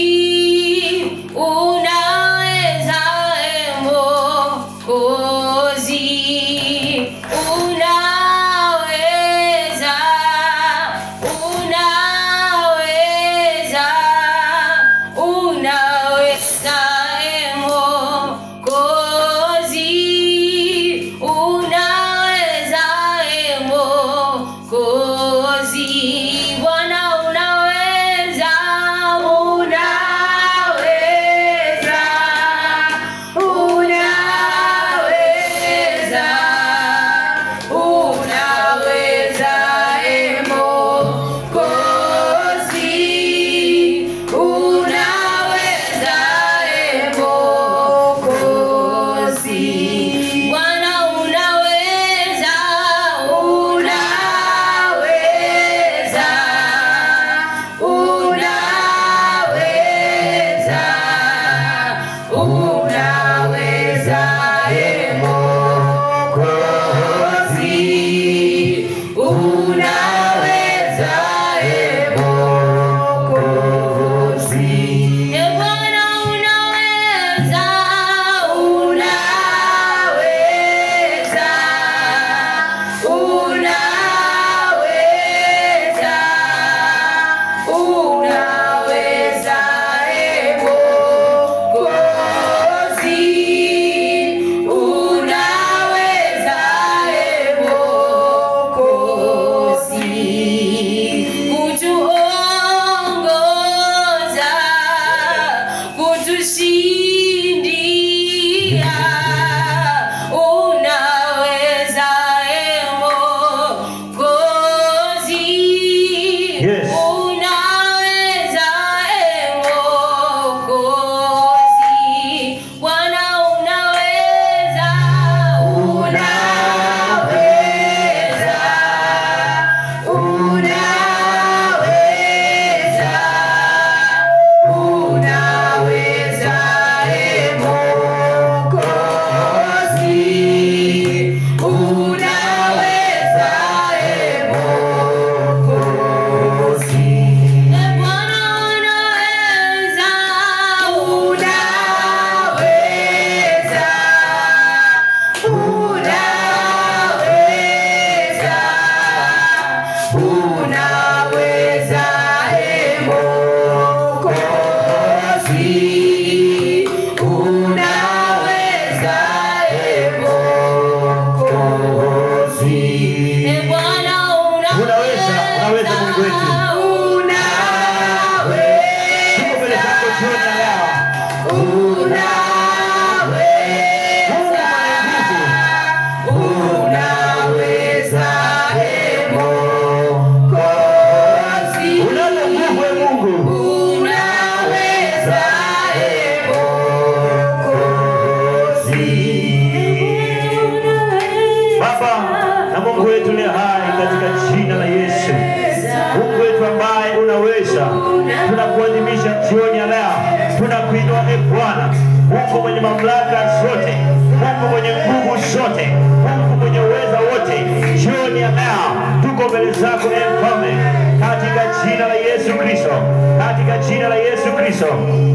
jioni ya leo tunakuinua Bwana, Mungu mwenye mamlaka zote, Mungu mwenye nguvu zote, Mungu mwenye uweza wote. Jioni ya leo tuko mbele zako Mfalme, katika jina la Yesu Kristo, katika jina la Yesu Kristo,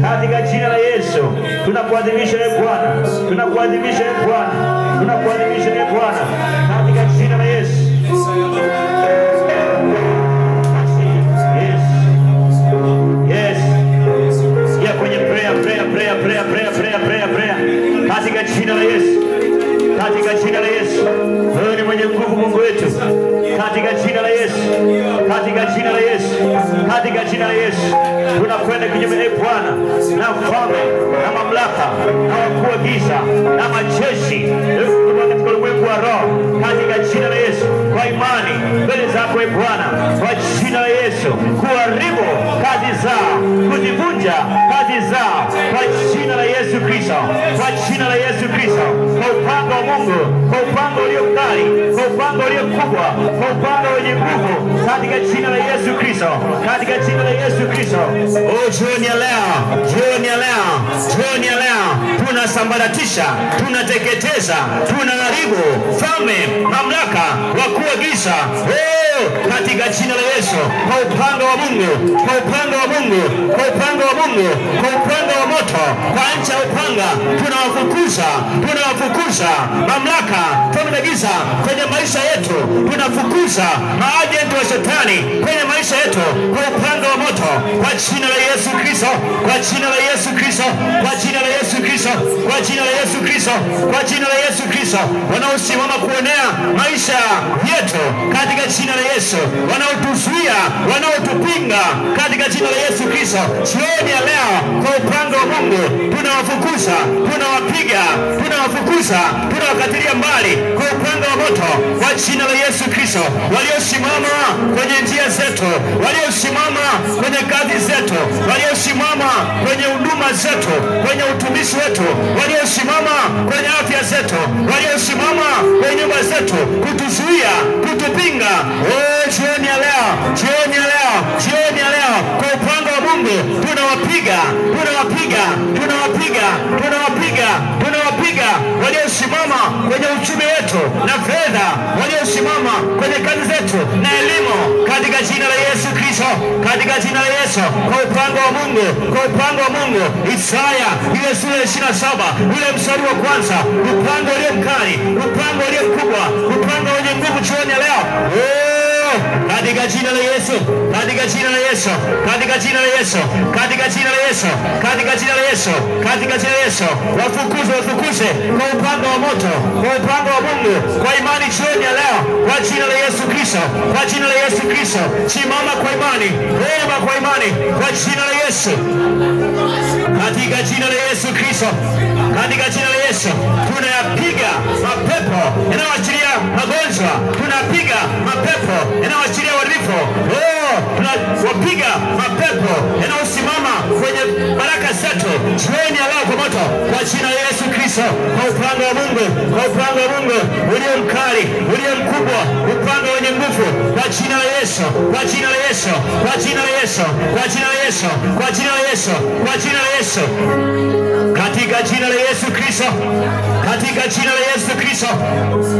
katika jina la Yesu tunakuadhimisha Bwana, tunakuadhimisha Bwana, tunakuadhimisha Bwana, katika jina la Yesu. Kwenye prayer. Katika jina la Yesu, katika jina la Yesu, wewe ni mwenye nguvu Mungu wetu, katika jina la Yesu, katika jina la Yesu, katika jina la Yesu tunakwenda kinyume Bwana na ufalme na mamlaka na wakuu wa giza na majeshi katika ulimwengu wa roho, katika jina la Yesu, kwa imani mbele zako Bwana, kwa jina la Yesu, kuharibu kazi zao, kuzivunja kazi zao, kwa jina la Yesu Kristo, kwa jina la Yesu Kristo, kwa upanga wa Mungu, kwa upanga ulio mkali, kwa upanga ulio kubwa, kwa upanga wenye nguvu, katika jina la Yesu Kristo, katika jina la Yesu Kristo. Jioni ya leo, jioni ya leo, jioni ya leo tunasambaratisha, tunateketeza, tunaharibu falme, mamlaka, wakuu wa giza katika jina la Yesu, kwa upanga wa Mungu, kwa upanga wa Mungu, kwa upanga wa Mungu, kwa upanga wa moto, kwa ncha ya upanga tunawafukuza, tunawafukuza mamlaka, falme za giza kwenye maisha yetu, tunafukuza maajenti wa shetani kwenye maisha yetu kwa upanga wa moto, kwa jina la Yesu Kristo, kwa jina la Yesu Kristo, kwa jina la Yesu Kristo, kwa jina la Yesu Kristo, kwa jina la Yesu Kristo, wanaosimama kuonea maisha yetu katika jina la Yesu, wanaotuzuia, wanaotupinga katika jina la Yesu Kristo, jioni ya leo kwa upanga wa Mungu tunawafukuza, tunawapiga, tunawafukuza, tunawakatilia mbali kwa upanga wa moto, kwa jina la Yesu Kristo. Waliosimama kwenye njia zetu, waliosimama kwenye kazi zetu, waliosimama kwenye huduma zetu, kwenye utumishi wetu, waliosimama kwenye afya zetu, waliosimama kwenye nyumba zetu, kutuzuia, kutupinga, jioni ya leo, jioni ya leo, jioni ya leo kwa upanga wa Mungu tunawapiga, tunawapiga, tunawapiga, tunawapiga, tunawapiga waliosimama kwenye uchumi wetu na fedha, waliosimama kwenye kazi zetu na elimu, katika jina la Yesu Kristo, katika jina la Yesu, kwa upanga wa Mungu, kwa upanga wa Mungu. Isaya ile sura 27 ule mstari wa kwanza, upanga ulio mkali, upanga ulio mkubwa, upanga wenye nguvu jioni ya leo, katika jina la Yesu, katika jina la Yesu, katika jina la Yesu, katika jina la Yesu, katika jina la Yesu, katika jina la Yesu, wafukuze, wafukuze kwa upanga wa moto, kwa upanga wa Mungu, kwa imani jioni ya leo, kwa jina la Yesu Kristo, kwa jina la Yesu Kristo. Simama kwa imani, omba kwa imani, kwa jina la Yesu, katika jina la Yesu Kristo, katika jina la Yesu tunayapiga mapepo yanayoachilia magonjwa, tunapiga mapepo yanayoachilia uharibifu, tunawapiga mapepo yanayosimama kwenye baraka zetu jioni ya leo kwa moto, kwa jina la Yesu Kristo, kwa upanga wa Mungu, kwa upanga wa Mungu ulio mkali, ulio mkubwa, upanga wenye nguvu, kwa jina la Yesu, kwa jina la Yesu, kwa jina la Yesu, kwa jina la Yesu, kwa jina la Yesu, kwa jina la Yesu, katika jina la Yesu Kristo, katika jina la Yesu Kristo,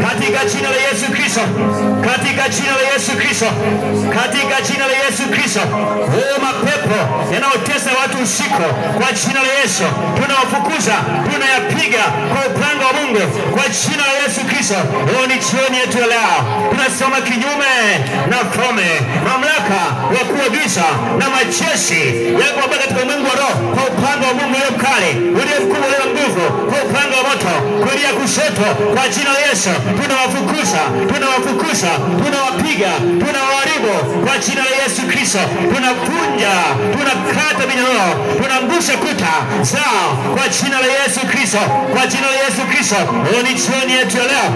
katika jina la Yesu Kristo, katika jina la Yesu Kristo, katika jina la Yesu Kristo. Mapepo yanaotesa watu usiku, kwa jina la Yesu tunawafukuza, tunayapiga kwa upanga wa Mungu, kwa jina la Yesu Kristo. Ni jioni yetu ya leo, tunasoma kinyume na falme, mamlaka, wakuu wa giza na majeshi yako katika ulimwengu wa roho, kwa upanga wa Mungu ulio mkali, ulio mkubwa, ulio nguvu, kwa upanga wa moto, kulia kushoto, kwa jina la Yesu tunawafukuza, tunawafukuza, tunawapiga, tunawaharibu kwa jina la Yesu Kristo. Tunavunja, tunakata minyororo, tunaangusha kuta zao kwa jina la Yesu Kristo, kwa jina la Yesu Kristo. Ni jioni yetu ya leo,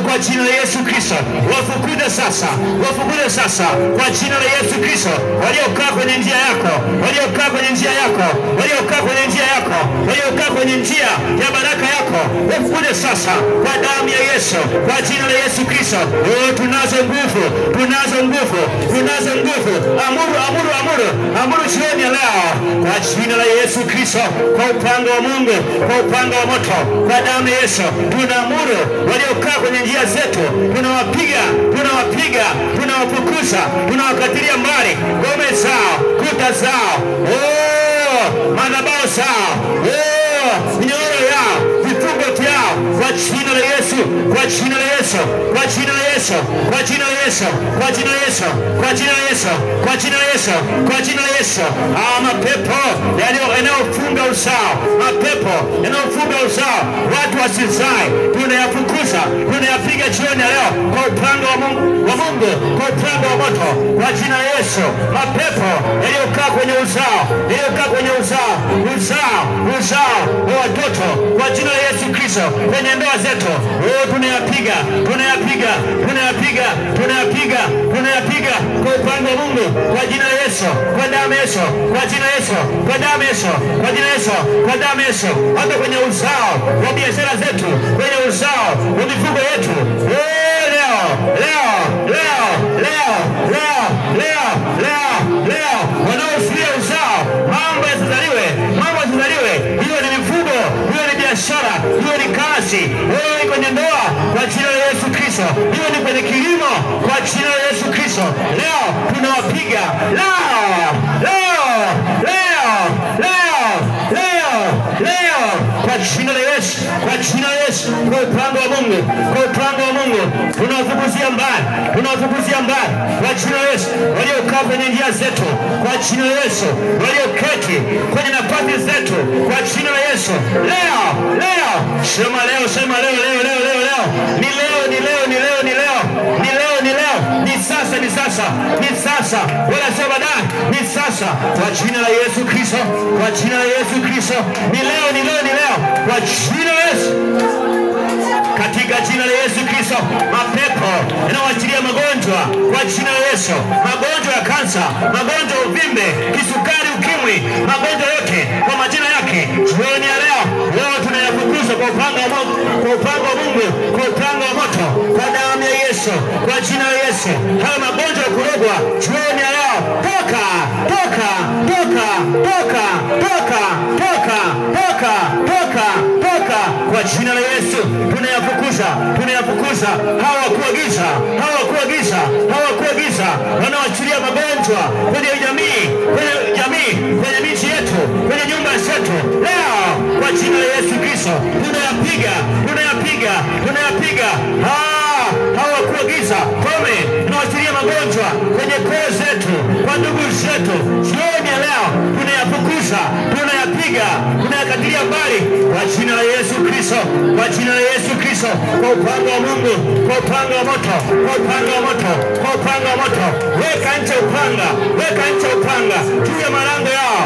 kwa jina la Yesu Kristo. Wafukuze sasa, wafukuze sasa kwa jina la Yesu Kristo. Waliokaa kwenye njia yako, waliokaa kwenye njia yako, waliokaa kwenye njia yako, waliokaa kwenye njia ya baraka yako, wafukuze sasa kwa damu ya Yesu, kwa jina la Yesu Kristo. Tunazo nguvu, tunazo nguvu, tunazo nguvu. Amuru, amuru, amuru, amuru jioni ya leo kwa jina la Yesu Kristo, kwa upanga wa Mungu, kwa upanga wa moto, kwa damu ya Yesu. Tunaamuru waliokaa kwenye njia zetu, tunawapiga, tunawapiga, tunawafukuza, tunawakatilia mbali ngome zao, kuta zao, madhabahu zao, minyororo yao, vifungo vyao, kwa jina la Yesu, kwa jina la Yesu, kwa jina la Yesu, kwa jina la Yesu, kwa jina la Yesu, kwa jina la Yesu, kwa jina la Yesu, kwa jina la Yesu. Mapepo yanayofunga uzao, mapepo yanayofunga uzao, watu wasizae, tunayafukuza, tunayapiga jioni leo kwa upanga wa Mungu, kwa upanga wa moto, kwa jina la Yesu. Mapepo yaliyokaa kwenye uzao, yaliyokaa kwenye uzao wa watoto, kwa jina la Yesu Kristo, kwenye ndoa zetu, tunayapiga, tunayapiga, tunayapiga, tunayapiga, tunayapiga kwa upanga wa Mungu, kwa jina la Yesu, kwa damu ya Yesu, kwa jina la Yesu, kwa damu ya Yesu, kwa jina la Yesu, kwa damu ya Yesu. Hata kwenye uzao wa biashara zetu, kwenye uzao wa mifugo yetu, leo, leo, leo, leo, leo, leo, leo, leo, wanaozuia uzao, mambo yasizaliwe, mambo yasizaliwe, hiyo ni mifugo, hiyo ni biashara, hiyo ni kazi, hiyo ni kwenye ndoa, kwa jina la Yesu Kristo, hiyo ni kwenye kilimo, kwa jina la Yesu Kristo. Leo tunawapiga, leo, leo, leo, leo, leo, leo, kwa jina la Yesu, kwa jina la Yesu, kwa upanga wa Mungu, kwa upanga wa Mungu, tunawafukuzia mbali, tunawafukuzia mbali, kwa jina la Yesu. Waliokaa kwenye njia zetu, kwa jina la Yesu, walioketi kwenye nafasi zetu, kwa jina la Yesu. Leo, leo, sema leo, sema leo, leo, leo, leo, leo, ni leo, ni leo, ni leo, ni leo, ni leo, ni leo, ni sasa, ni sasa, ni sasa, wala sio baadaye, ni sasa, kwa jina la Yesu Kristo, kwa jina la Yesu Kristo, ni leo, ni leo, ni leo, kwa jina la Yesu, katika jina la Yesu Kristo. Mapepo yanayoachilia magonjwa, kwa jina la Yesu, magonjwa ya kansa, magonjwa ya uvimbe, kisukari, ukimwi, magonjwa yote kwa majina yake, jioni ya leo, leo tunayafukuza kwa upanga wa Mungu, kwa upanga wa Mungu, kwa upanga wa moto, kwa damu ya Yesu, kwa jina la Yesu. Hayo magonjwa ya kurogwa, jioni ya leo, toka, toka, toka, toka, toka, toka, toka, toka, toka, kwa jina la Yesu. Tunayafukuza, tunayafukuza hawa kuagiza, hawa kuagiza, hawa kuagiza, wanaoachilia magonjwa kwenye jamii, kwenye jamii, kwenye miji yetu, kwenye nyumba zetu, leo kwa jina la Yesu Kristo tunayapiga, tunayapiga, tunayapiga. Hawa kuagiza kome tunawachilia magonjwa kwenye koo zetu, kwa ndugu zetu, jioni ya leo tunayafukuza, tunayapiga, tunayakatilia mbali kwa jina la Yesu Kristo, kwa jina la Yesu Kristo, kwa upanga wa Mungu, kwa upanga wa moto, kwa upanga wa moto, kwa upanga wa moto. Weka nje upanga, weka nje upanga juu ya malango yao,